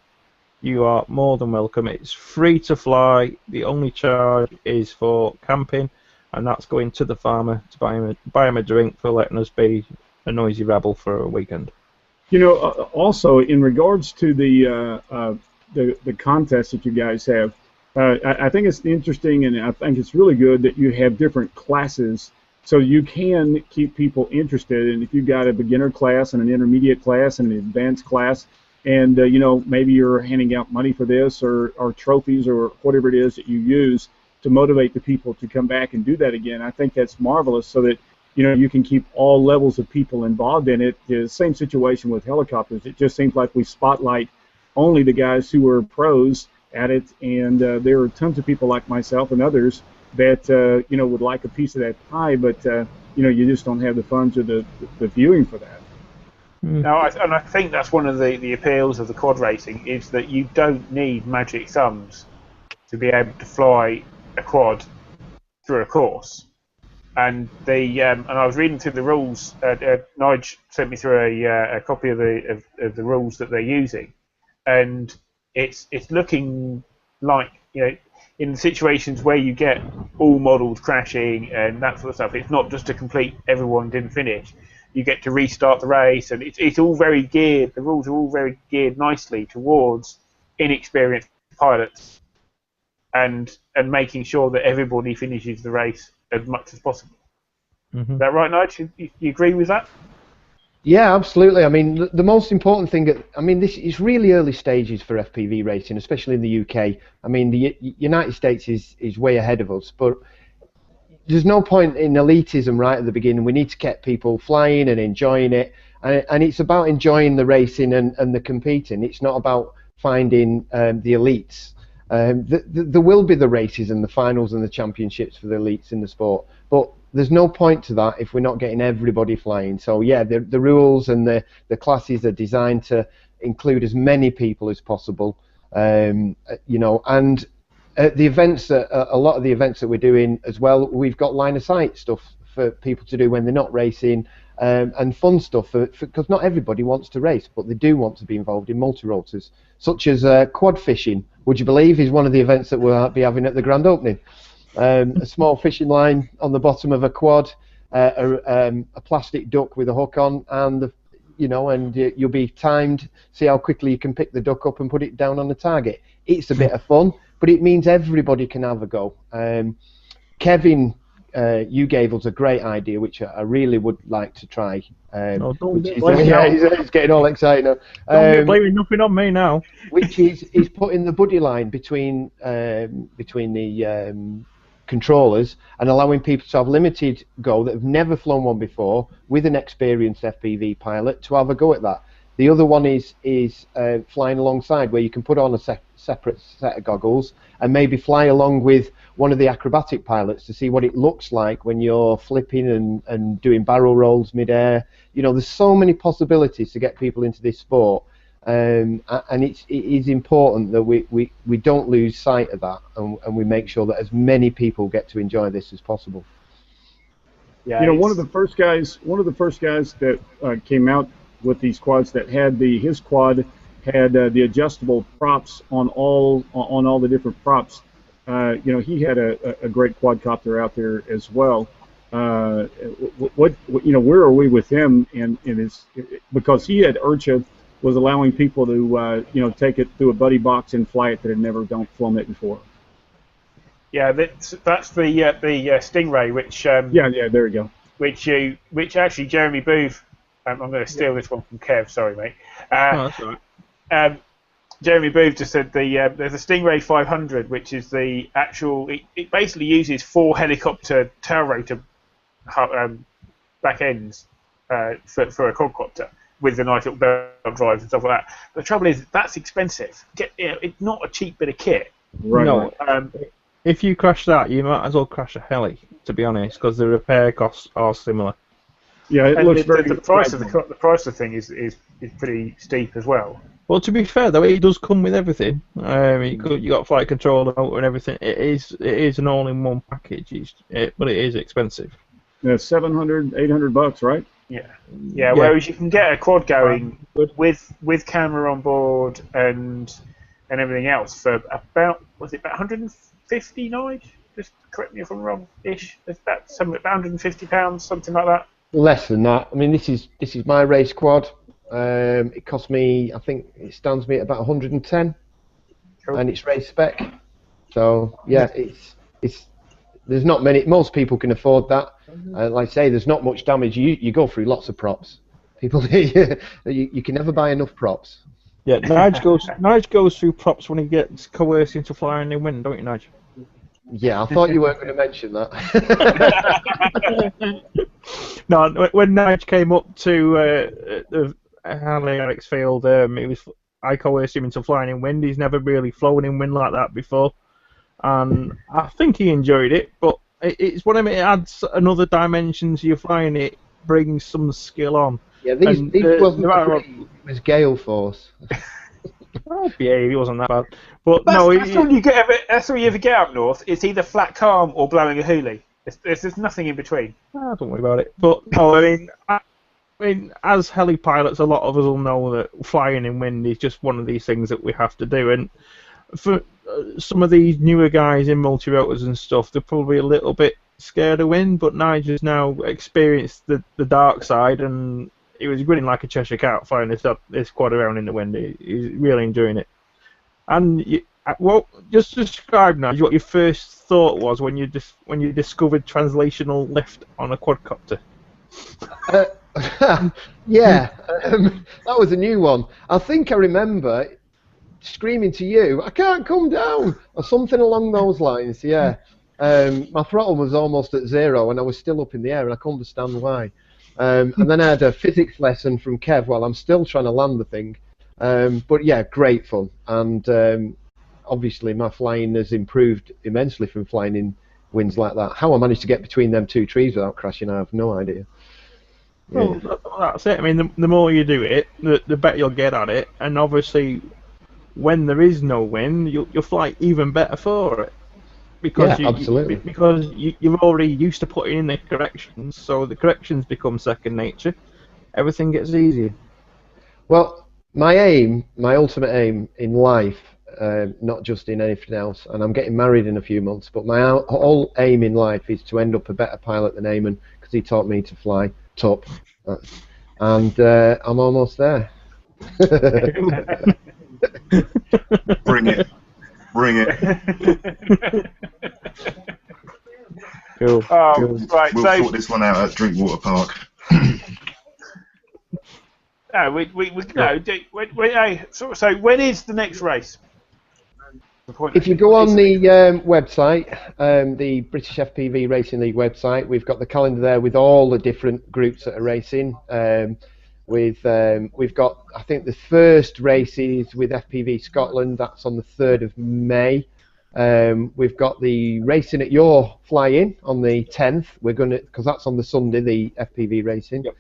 you are more than welcome. It's free to fly. The only charge is for camping, and that's going to the farmer to buy him a drink for letting us be a noisy rabble for a weekend. You know, also in regards to the contest that you guys have, I think it's interesting, and I think it's really good that you have different classes, so you can keep people interested. And if you've got a beginner class and an intermediate class and an advanced class, and you know, maybe you're handing out money for this or trophies or whatever it is that you use to motivate the people to come back and do that again, I think that's marvelous, so that you know, you can keep all levels of people involved in it. The same situation with helicopters. It just seems like we spotlight only the guys who are pros at it, and there are tons of people like myself and others that you know, would like a piece of that pie, but you know, you just don't have the funds or the viewing for that. Now, and I think that's one of the appeals of the quad racing, is that you don't need magic sums to be able to fly a quad through a course. And and I was reading through the rules. Nige sent me through a copy of the rules that they're using, and it's looking like, you know, in situations where you get all models crashing and that sort of stuff, it's not just a complete everyone didn't finish. You get to restart the race, and it's all very geared. The rules are all very geared nicely towards inexperienced pilots, and making sure that everybody finishes the race as much as possible. Is that right, Nige? You agree with that? Yeah, absolutely. I mean, the most important thing, I mean, this is really early stages for FPV racing, especially in the UK. I mean, the United States is way ahead of us, but there's no point in elitism right at the beginning. We need to get people flying and enjoying it, and it's about enjoying the racing and the competing. It's not about finding the elites. There will be the races and the finals and the championships for the elites in the sport, but there's no point to that if we're not getting everybody flying. So yeah, the rules and the classes are designed to include as many people as possible, you know, and the events, a lot of the events that we're doing as well, we've got line of sight stuff for people to do when they're not racing, and fun stuff, because not everybody wants to race, but they do want to be involved in multirotors, such as quad fishing. Would you believe is one of the events that we'll be having at the grand opening. A small fishing line on the bottom of a quad, a plastic duck with a hook on, and you'll be timed, see how quickly you can pick the duck up and put it down on the target. It's a bit of fun, but it means everybody can have a go. Kevin, you gave us a great idea, which I really would like to try. He's getting all excited now. Don't blame nothing on me now. Which is putting the buddy line between the controllers and allowing people to have limited go that have never flown one before with an experienced FPV pilot to have a go at that. The other one is flying alongside, where you can put on a separate set of goggles and maybe fly along with one of the acrobatic pilots to see what it looks like when you're flipping and doing barrel rolls mid-air. You know, there's so many possibilities to get people into this sport, and it is important that we don't lose sight of that, and we make sure that as many people get to enjoy this as possible. Yeah, you know, one of the first guys that came out with these quads that had his quad had the adjustable props on all the different props. You know, he had a great quadcopter out there as well. What you know, where are we with him in his, because he had URCHA was allowing people to you know, take it through a buddy box and fly it that had never flown it before. Yeah, that's the Stingray, which yeah, there you go. Which actually Jeremy Booth. I'm going to steal this one from Kev. Sorry, mate. That's all right. Jeremy Booth just said there's a Stingray 500, which is the actual. It basically uses 4 helicopter tail rotor back ends for a quadcopter with the nice little belt drives and stuff like that. But the trouble is, that's expensive. It's not a cheap bit of kit. Right. No. If you crash that, you might as well crash a heli, to be honest, because the repair costs are similar. Yeah, it looks very. The price of the thing is pretty steep as well. Well, to be fair though, it does come with everything. You got flight controller and everything. It is an all-in-one package. But it is expensive. Yeah, $700, $800, right? Yeah. Whereas you can get a quad going with camera on board and everything else for about 150 Nige? Just correct me if I'm wrong. Ish. About £150, something like that. Less than that. I mean, this is my race quad. It cost me, I think it stands me at about 110, cool. And it's race spec. So yeah, it's there's not many. Most people can afford that. Like I say, there's not much damage. You go through lots of props. People, you can never buy enough props. Yeah, Nige goes through props when he gets coerced into flying in wind, don't you, Nige? Yeah, I thought you weren't going to mention that. No, when Nige came up to the Hanley Alex field, I coerced him into flying in wind. He's never really flown in wind like that before, and I think he enjoyed it. But it's what I mean. It adds another dimension to your flying. It brings some skill on. Yeah, these wasn't it was gale force. Oh, yeah, he wasn't that bad. But that's, no, that's all you get. That's all you ever get up north. It's either flat calm or blowing a hoolie. There's nothing in between. Don't worry about it. But no, I mean, as heli pilots, a lot of us will know that flying in wind is just one of these things that we have to do. And for some of these newer guys in multirotors and stuff, they're probably a little bit scared of wind. But Nigel's now experienced the dark side, and he was grinning like a Cheshire cat flying this quad around in the wind. He's really enjoying it. And just describe now what your first thought was when you discovered translational lift on a quadcopter. Yeah, that was a new one. I think I remember screaming to you, "I can't come down," or something along those lines. Yeah, my throttle was almost at 0, and I was still up in the air, and I couldn't understand why. And then I had a physics lesson from Kev while I'm still trying to land the thing. But yeah, great fun. And obviously my flying has improved immensely from flying in winds like that. How I managed to get between them two trees without crashing, I have no idea. Yeah. Well, that's it. I mean, the more you do it, the better you'll get at it. And obviously, when there is no wind, you'll fly even better for it. Because absolutely. Because you're already used to putting in the corrections, so the corrections become second nature. Everything gets easier. Well, my ultimate aim in life, not just in anything else, and I'm getting married in a few months, but my whole aim in life is to end up a better pilot than Eamon, because he taught me to fly top. And I'm almost there. Bring it. Bring it. Cool. Right. We'll sort this one out at Drinkwater Park. No, So when is the next race? If you go on the website, the British FPV Racing League website, we've got the calendar there with all the different groups that are racing. We've got, I think the first race is with FPV Scotland. That's on the 3rd of May. We've got the racing at your fly-in on the 10th. We're gonna, because that's on the Sunday, the FPV racing. Yep.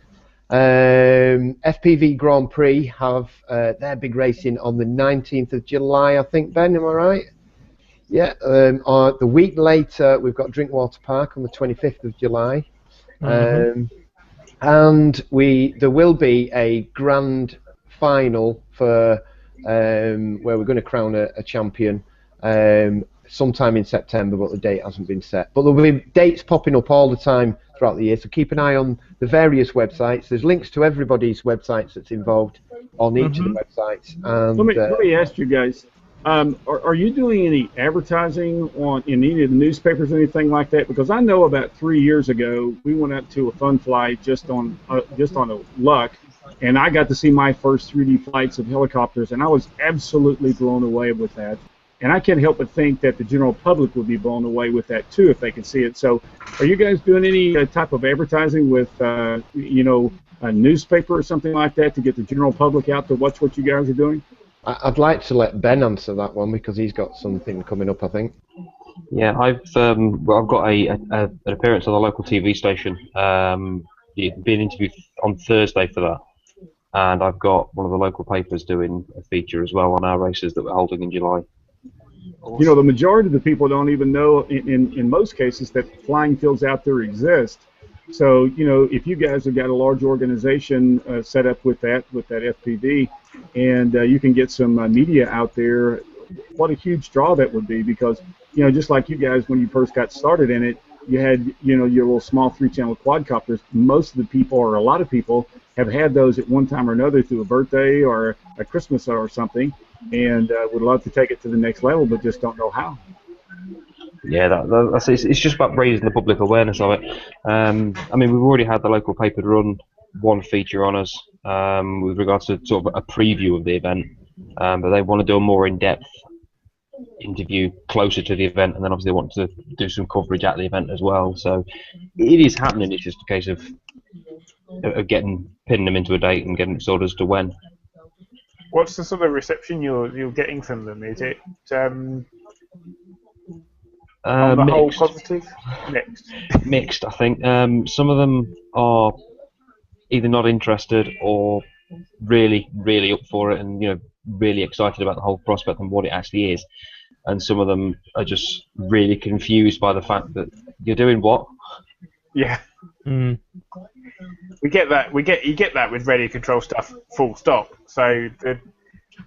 FPV Grand Prix have their big racing on the 19th of July, I think, Ben, am I right? Yeah, the week later we've got Drinkwater Park on the 25th of July. Mm-hmm. And there will be a grand final for where we're going to crown a champion sometime in September, but the date hasn't been set. But there'll be dates popping up all the time throughout the year, so keep an eye on the various websites. There's links to everybody's websites that's involved on each of the websites. And, let me ask you guys, are you doing any advertising in any of the newspapers or anything like that? Because I know about 3 years ago we went out to a fun flight just on a luck, and I got to see my first 3D flights of helicopters, and I was absolutely blown away with that. And I can't help but think that the general public would be blown away with that too if they could see it. So, are you guys doing any type of advertising with, you know, a newspaper or something like that to get the general public out to watch what you guys are doing? I'd like to let Ben answer that one because he's got something coming up, I think. Yeah, I've got an appearance on the local TV station. Being interviewed on Thursday for that, and I've got one of the local papers doing a feature as well on our races that we're holding in July. You know, the majority of the people don't even know, in most cases, that flying fields out there exist. So, you know, if you guys have got a large organization set up with that FPV, and you can get some media out there, what a huge draw that would be, because, you know, just like you guys, when you first got started in it, you had, you know, your little small 3-channel quadcopters. Most of the people, or a lot of people, have had those at one time or another through a birthday or a Christmas or something, and would love to take it to the next level, but just don't know how. Yeah, it's just about raising the public awareness of it. I mean, we've already had the local paper run one feature on us with regards to sort of a preview of the event, but they want to do a more in-depth interview closer to the event, and then obviously they want to do some coverage at the event as well. So it is happening. It's just a case of pinning them into a date and getting it sorted as to when. What's the sort of reception you're getting from them? Is it on the whole positive? Mixed, I think. Some of them are either not interested or really, really up for it, and, you know, really excited about the whole prospect and what it actually is. And some of them are just really confused by the fact that you're doing what? Yeah. Mm. We get that. You get that with radio control stuff. Full stop. So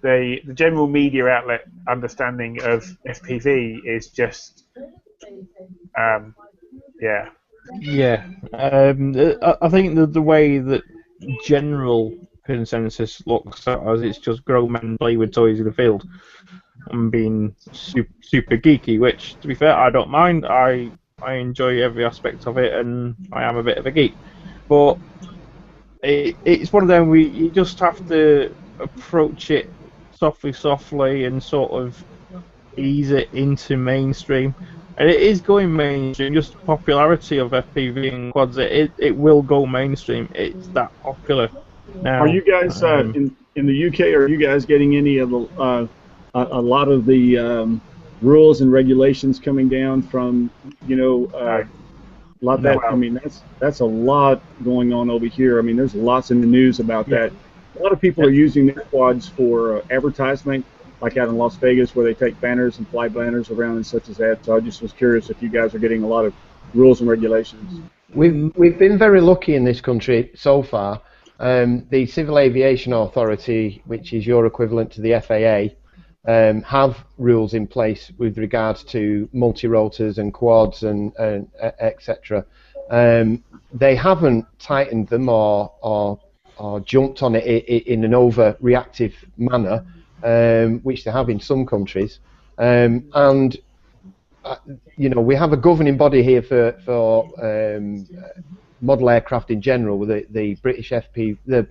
the general media outlet understanding of FPV is just yeah. Yeah. I think the way that general consensus looks at us, it's just grown men play with toys in the field and being super geeky, which, to be fair, I don't mind. I enjoy every aspect of it, and I am a bit of a geek. But it's one of them, you just have to approach it softly and sort of ease it into mainstream. And it is going mainstream, just the popularity of FPV and quads, it will go mainstream. It's that popular now. Are you guys, in the UK, are you guys getting any of the, a lot of the rules and regulations coming down from, you know, a lot of that? I mean, that's a lot going on over here. I mean, there's lots in the news about that. A lot of people are using their quads for advertisement, like out in Las Vegas, where they take banners and fly banners around and such as that. So I just was curious if you guys are getting a lot of rules and regulations. We've been very lucky in this country so far. The Civil Aviation Authority, which is your equivalent to the FAA, have rules in place with regards to multirotors and quads and etc. They haven't tightened them or jumped on it in an overreactive manner, which they have in some countries. And you know, we have a governing body here for model aircraft in general, with the British BMFA.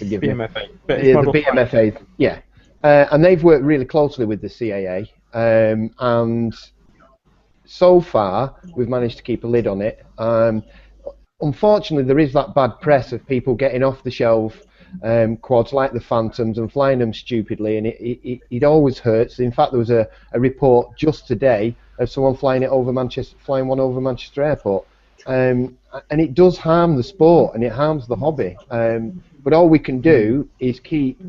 The BMFA, yeah. And they've worked really closely with the CAA, and so far we've managed to keep a lid on it. Unfortunately, there is that bad press of people getting off the shelf quads like the Phantoms and flying them stupidly, and it always hurts. In fact, there was a report just today of someone flying one over Manchester Airport, and it does harm the sport and it harms the hobby. But all we can do is keep,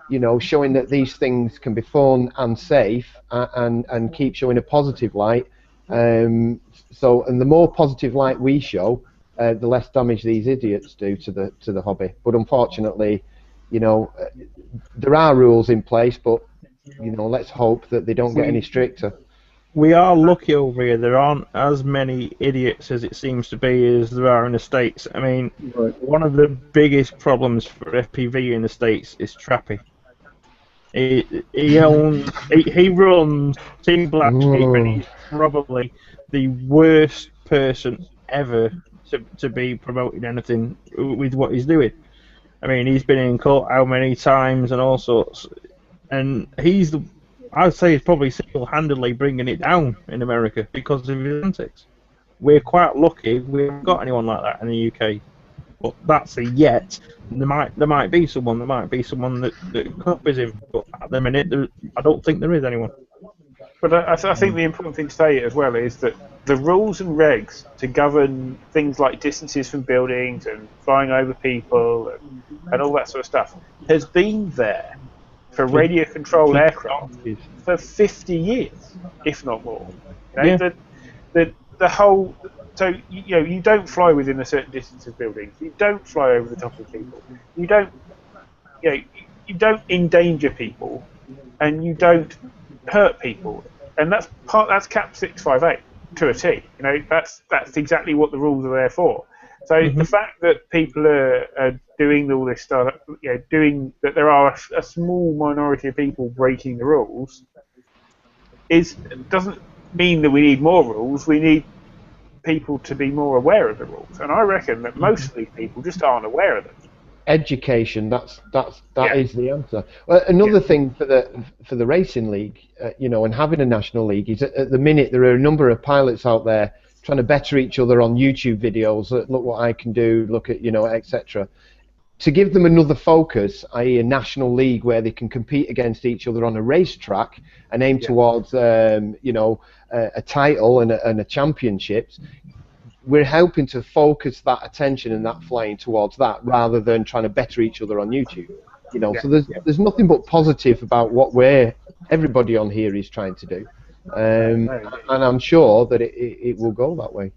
you know, showing that these things can be fun and safe, and keep showing a positive light. And the more positive light we show, the less damage these idiots do to the hobby. But unfortunately, you know, there are rules in place, but, you know, let's hope that they don't get any stricter. We are lucky over here. There aren't as many idiots as it seems to be as there are in the States. I mean, one of the biggest problems for FPV in the States is Trappy. He runs Team Black Sheep, and he's probably the worst person ever to be promoting anything with what he's doing. I mean, he's been in court how many times and all sorts, and I'd say he's probably single-handedly bringing it down in America because of his antics. We're quite lucky we haven't got anyone like that in the UK. But that's a yet. There might be someone that copies him, but at the minute I don't think there is anyone. But I think the important thing to say as well is that the rules and regs to govern things like distances from buildings and flying over people and all that sort of stuff has been there for radio-controlled aircraft for 50 years, if not more. You know, the whole... So, you don't fly within a certain distance of buildings. You don't fly over the top of people. You don't endanger people, and you don't hurt people. And that's Cap 658 to a T. That's exactly what the rules are there for. So the fact that people are doing all this stuff, doing that, there are a small minority of people breaking the rules, doesn't mean that we need more rules. We need people to be more aware of the rules, and I reckon that most of these people just aren't aware of them. Education, that is the answer. Well, another thing for the racing league, and having a national league is at the minute there are a number of pilots out there trying to better each other on YouTube videos. Look what I can do. Look at etc. To give them another focus, i.e., a national league where they can compete against each other on a racetrack and aim towards a title and a championships. We're helping to focus that attention and that flying towards that rather than trying to better each other on YouTube. So there's nothing but positive about what everybody on here is trying to do, and I'm sure that it will go that way.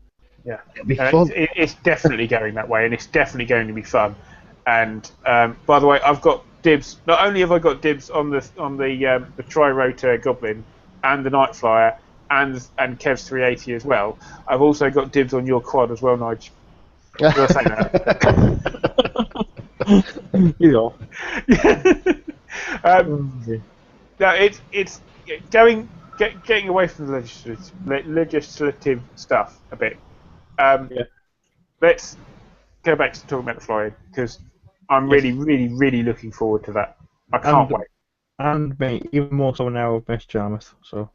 Yeah, it'll be fun. It's definitely going that way, and it's definitely going to be fun. And by the way, I've got dibs. Not only have I got dibs on the tri-rotor Goblin and the Night Flyer and Kev's 380 as well, I've also got dibs on your quad as well, Nigel. Did I say that? Yeah. No, it's getting away from the legislative stuff a bit. Let's go back to talking about the flying, because I'm really, really, really looking forward to that. I can't wait. And me, even more so now with Miss Charmouth. So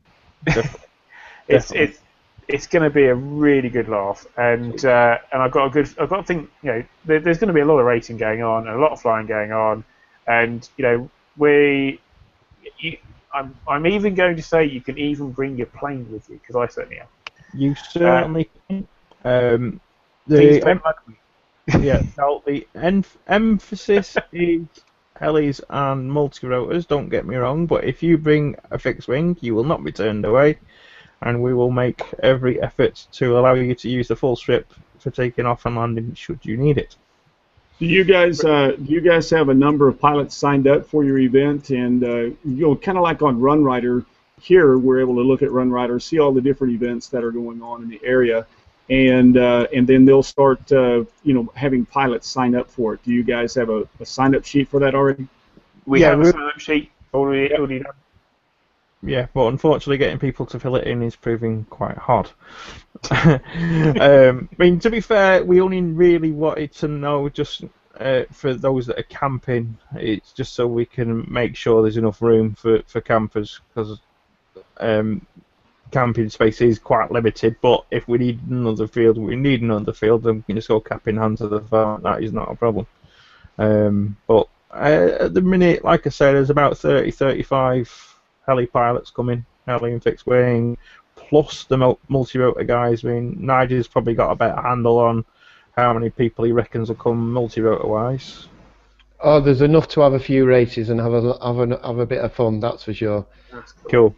it's going to be a really good laugh, and I've got to think, there's going to be a lot of racing going on and a lot of flying going on, and I'm even going to say you can even bring your plane with you, because I certainly am. You certainly can. The emphasis is helis and multirotors, don't get me wrong, but if you bring a fixed wing, you will not be turned away, and we will make every effort to allow you to use the full strip for taking off and landing should you need it. Do you guys have a number of pilots signed up for your event? And kind of like on Run Rider here, we're able to look at Run Rider, see all the different events that are going on in the area, and then they'll start having pilots sign up for it. Do you guys have a sign-up sheet for that already? We have a sign-up sheet already done. Yeah, but unfortunately getting people to fill it in is proving quite hard. I mean, to be fair, we only really wanted to know just for those that are camping, it's just so we can make sure there's enough room for campers, because camping space is quite limited, but if we need another field, then we can just go cap in hand to the farm. That is not a problem. But at the minute, like I said, there's about 30-35 heli pilots coming, heli and fixed wing, plus the multi-rotor guys. I mean, Nigel's probably got a better handle on how many people he reckons will come multi-rotor wise. Oh, there's enough to have a few races and have a bit of fun, that's for sure. That's Cool.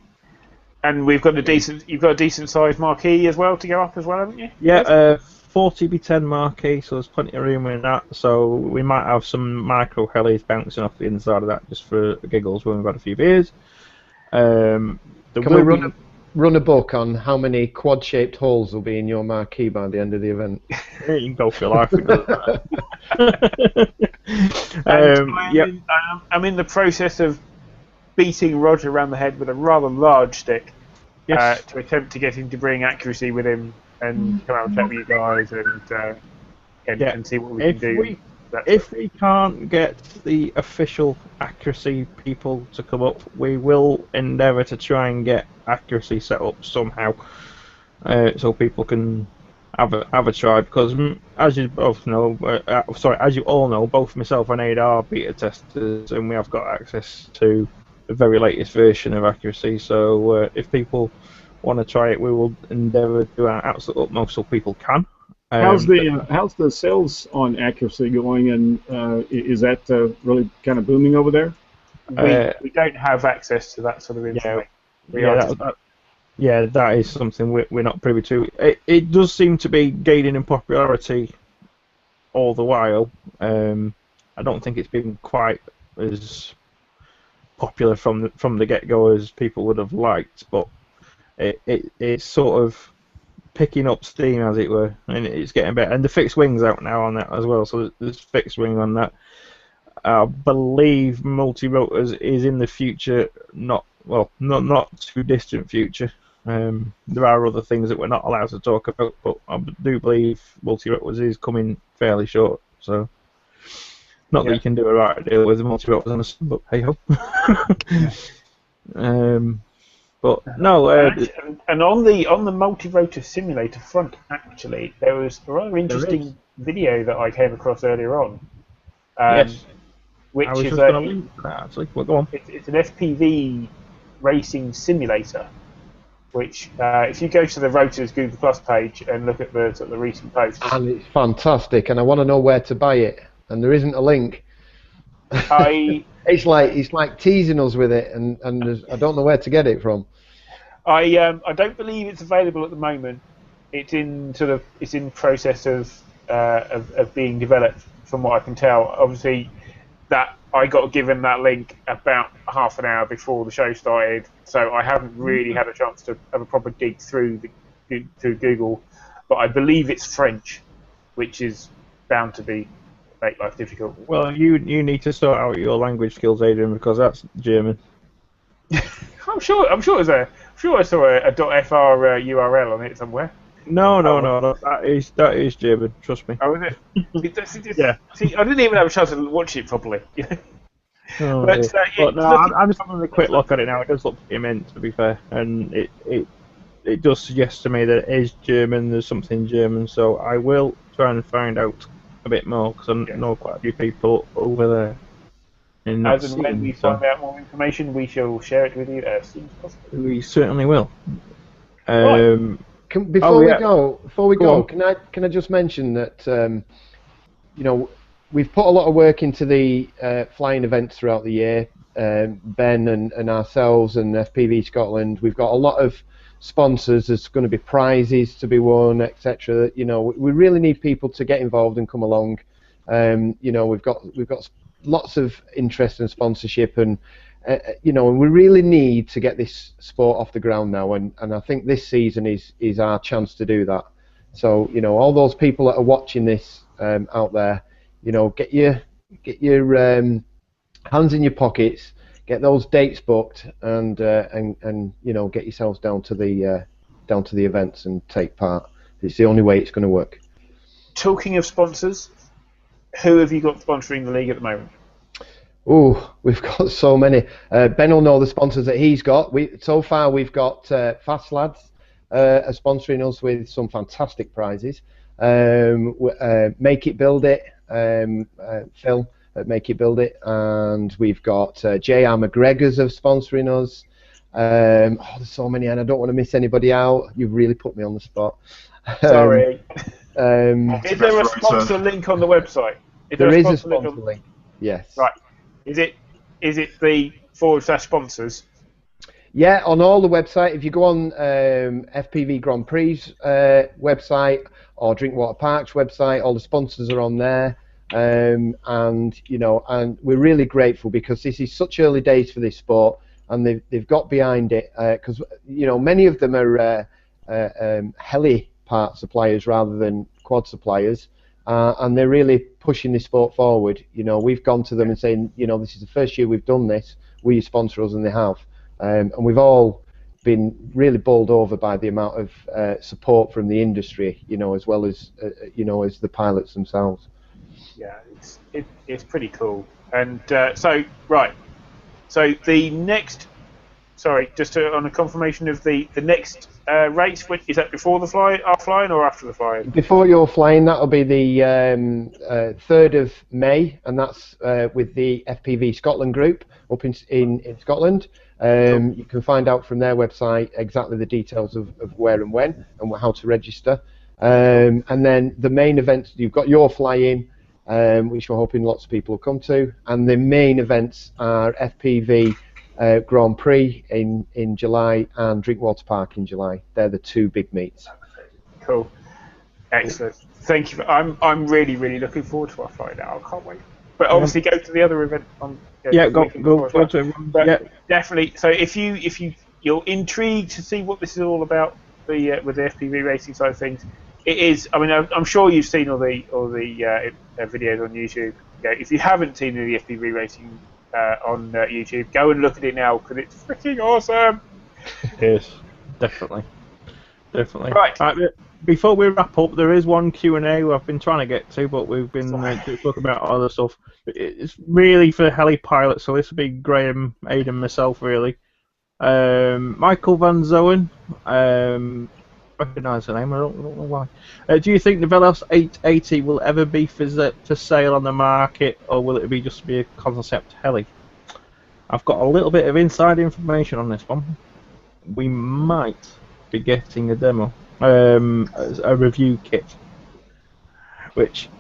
And you've got a decent sized marquee as well to go up as well, haven't you? Yeah, 40x10 marquee, so there's plenty of room in that. So we might have some micro helis bouncing off the inside of that just for giggles when we've had a few beers. Can we run a book on how many quad-shaped holes will be in your marquee by the end of the event? Yeah, you can go for your life. I'm in the process of beating Roger around the head with a rather large stick to attempt to get him to bring accuracy with him and come out and chat with you guys and see what we can do. if we can't get the official accuracy people to come up, we will endeavour to try and get accuracy set up somehow, so people can have a try. Because as you both know, as you all know, both myself and Ade are beta testers, and we have got access to the very latest version of accuracy. So if people want to try it, we will endeavour to do our absolute utmost so people can. How's the sales on accuracy going, and is that really kind of booming over there? We don't have access to that sort of information. That is something we're not privy to. It does seem to be gaining in popularity all the while. I don't think it's been quite as popular from the get-go as people would have liked, but it's sort of picking up steam, as it were, and it's getting better. And the fixed wing's out now on that as well, so there's fixed wing on that. I believe multirotors is in the future, not too distant future. There are other things that we're not allowed to talk about, but I do believe multirotors is coming fairly short. So, not that you can do a right deal with the multirotors on a, but hey ho. But no. And on the multirotor simulator front, actually, there was a rather interesting video that I came across earlier on. Yes. Which I was is just going to link to that, actually. Well, go on. It's an FPV racing simulator. Which, if you go to the Rotors Google Plus page and look at the recent posts, and it's fantastic, and I want to know where to buy it, and there isn't a link. It's like teasing us with it, and I don't know where to get it from. I don't believe it's available at the moment. It's in process of being developed, from what I can tell. Obviously, that I got given that link about half an hour before the show started, so I haven't really had a chance to have a proper dig through Google. But I believe it's French, which is bound to make life difficult. Well, you need to sort out your language skills, Adrian, because that's German. I'm sure I saw a .fr URL on it somewhere. No, that is German. Trust me. Oh, is it? Yeah. See, I didn't even have a chance to watch it properly. Oh, but no, I'm just having a quick look at it now. It does look immense, to be fair, and it does suggest to me that it is German. There's something German, so I will try and find out a bit more, because I know quite a few people over there. As and when we find out more information, we shall share it with you as soon as possible. We certainly will. Before we go, can I just mention that we've put a lot of work into the flying events throughout the year. Ben and ourselves and FPV Scotland. We've got a lot of sponsors. There's going to be prizes to be won, etc. We really need people to get involved and come along. We've got lots of interest and sponsorship, and and we really need to get this sport off the ground now, and I think this season is our chance to do that. So all those people that are watching this out there, get your hands in your pockets, get those dates booked, and get yourselves down to the events and take part. It's the only way it's going to work. Talking of sponsors, who have you got sponsoring the league at the moment? Oh, we've got so many. Ben will know the sponsors that he's got. So far we've got Fast Lads are sponsoring us with some fantastic prizes. Make It Build It, Phil at Make It Build It, and we've got J.R. McGregor's are sponsoring us. There's so many, and I don't want to miss anybody out. You've really put me on the spot. Sorry. Is there a sponsor link on the website? There is a sponsor link. Yes. Right. Is it the /sponsors? Yeah, on all the website. If you go on FPV Grand Prix website or Drinkwater Park's website, all the sponsors are on there. And we're really grateful, because this is such early days for this sport, and they've got behind it, because many of them are heli part suppliers rather than quad suppliers. And they're really pushing this sport forward. We've gone to them and saying, this is the first year we've done this. Will you sponsor us? And they have. And we've all been really bowled over by the amount of support from the industry, as well as, as the pilots themselves. Yeah, it's pretty cool. And so the next. Sorry, just on a confirmation of the next race. Is that before the our flying or after the flying? Before your flying, that'll be the 3rd of May, and that's with the FPV Scotland group up in Scotland. Cool. You can find out from their website exactly the details of where and when and how to register. And then the main events, you've got your fly-in, which we're hoping lots of people will come to, and the main events are FPV Grand Prix in July and Drinkwater Park in July. They're the 2 big meets. Cool. Excellent. Thank you. I'm really looking forward to our flight now. I can't wait. But obviously, go to the other event on. Go to everyone. Yeah, definitely. So if you're intrigued to see what this is all about, with the FPV racing side of things, it is. I mean, I'm sure you've seen all the videos on YouTube. If you haven't seen the FPV racing on YouTube, go and look at it now because it's freaking awesome. Yes, definitely. Right. Before we wrap up, there is one Q&A I've been trying to get to, but we've been talking about other stuff. It's really for heli pilots, so this will be Graham, Ade, and myself, really. Michael Van Zoen, recognise the name, I don't know why. Do you think the Velos 880 will ever be for sale on the market, or will it just be a concept heli? I've got a little bit of inside information on this one. We might be getting a demo, a review kit, which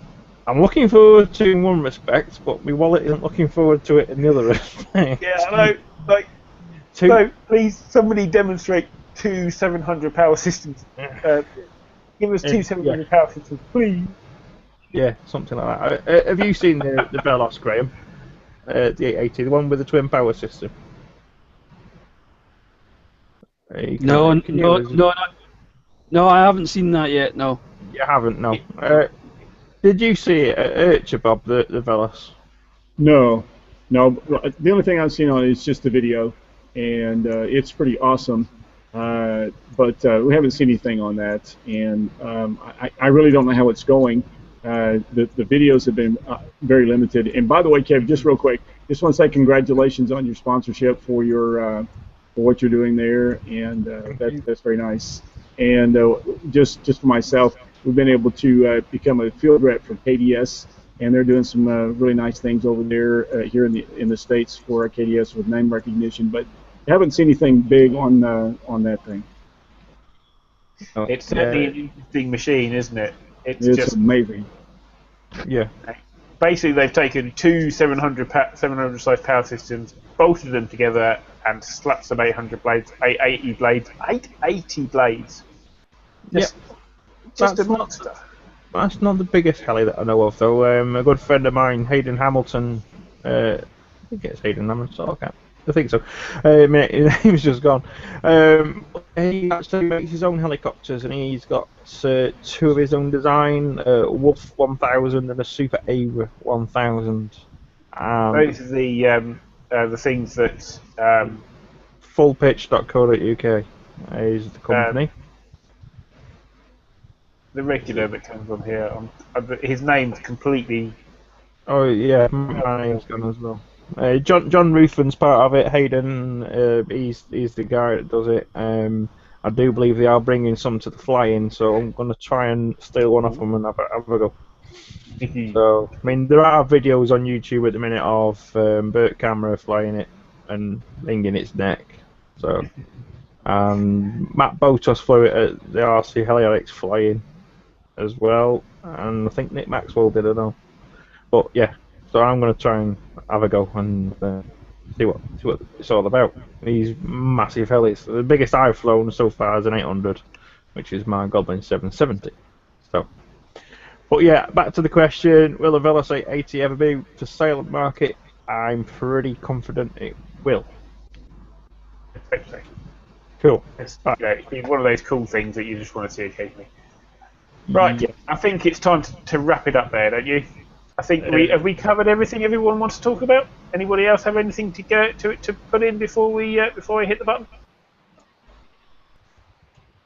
I'm looking forward to in one respect, but my wallet isn't looking forward to it in the other respect. Yeah, I know. So please, somebody demonstrate 2 700 power systems. Give us 2 700 power systems, please. Yeah, something like that. Have you seen the Velos, Graham? The 880, the one with the twin power system. No, I haven't seen that yet. No. You haven't, no. Did you see it at Urcha, Bob, the Velos? No. The only thing I've seen on it is just the video, and it's pretty awesome. But we haven't seen anything on that, and I really don't know how it's going. The videos have been very limited. And by the way, Kev, just real quick, just want to say congratulations on your sponsorship for your for what you're doing there, and that's very nice. And just for myself, we've been able to become a field rep for KDS, and they're doing some really nice things over there here in the States for KDS with name recognition. But I haven't seen anything big on that thing. It's certainly an interesting machine, isn't it? It's just amazing. Yeah. Basically, they've taken 2 700 size power systems, bolted them together, and slapped some 880 blades. Just a monster. That's not the biggest heli that I know of, though. A good friend of mine, Hayden Hamilton, I think it's Hayden Hamilton, I think so. He was just gone. He actually makes his own helicopters, and he's got 2 of his own design, Wolf 1000 and a Super A 1000. Those are the things that fullpitch.co.uk is the company. The regular that comes on here, his name's completely. Oh yeah, my name's gone as well. John Ruthven's part of it. Hayden, he's the guy that does it. I do believe they are bringing some to the fly-in, so I'm going to try and steal one off them and have a go. So, I mean, there are videos on YouTube at the minute of Bert Camera flying it and wringing its neck. So, Matt Botos flew it at the RC Heliolics flying as well, and I think Nick Maxwell did, I don't know. But yeah, so I'm going to try and have a go and see what it's all about. These massive helis. The biggest I've flown so far is an 800, which is my Goblin 770. So, but yeah, back to the question: will the Velos 880 ever be for sale on the market? I'm pretty confident it will. Cool. It's one of those cool things that you just want to see occasionally. Right, yeah. I think it's time to wrap it up there, don't you? I think we covered everything everyone wants to talk about. Anybody else have anything to put in before we hit the button?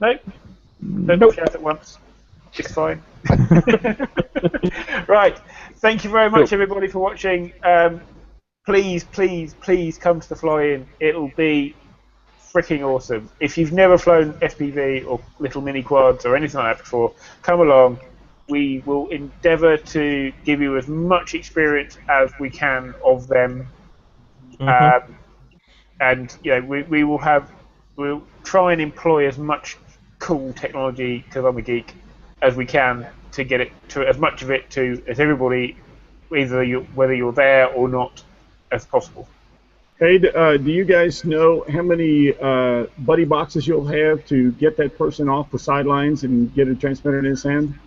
No? Don't shout at once. It's fine. Right. Thank you very much, everybody, for watching. Please, please, please come to the fly-in. It'll be freaking awesome. If you've never flown FPV or little mini quads or anything like that before, come along. We will endeavour to give you as much experience as we can of them. And we'll try and employ as much cool technology, because I'm a geek, as we can to get it to as much of it to as everybody, whether you're there or not, as possible. Hey, do you guys know how many buddy boxes you'll have to get that person off the sidelines and get a transmitter in his hand?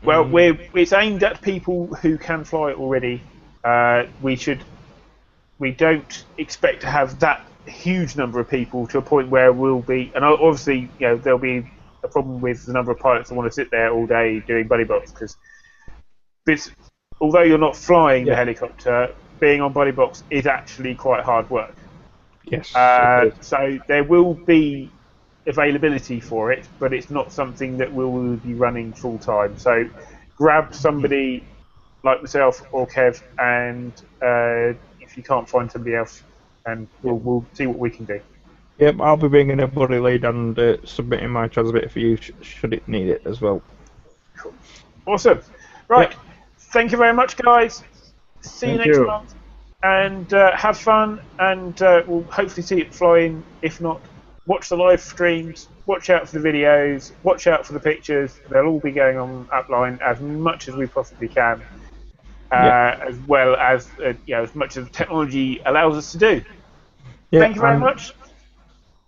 Well, it's aimed at people who can fly already. We don't expect to have that huge number of people to a point where we'll be, and obviously, there'll be a problem with the number of pilots that want to sit there all day doing buddy box, because although you're not flying the helicopter, being on buddy box is actually quite hard work. Yes. So there will be availability for it, but it's not something that we will be running full time. So grab somebody like myself or Kev, and if you can't find somebody else, and we'll see what we can do. Yep, I'll be bringing a buddy lead and submitting my transmitter for you should it need it as well. Cool. Awesome. Right. Yep. Thank you very much, guys. See you next month, and have fun, and we'll hopefully see you at fly-in. If not, watch the live streams, watch out for the videos, watch out for the pictures. They'll all be going on upline as much as we possibly can, as well as as much as the technology allows us to do. Yep, thank you very much.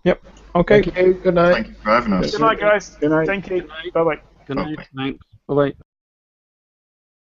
Yep. Okay. Thank you. Good night. Thank you for having us. Good night, guys. Good night. Thank you. Bye bye. Good night. Thanks. Bye bye.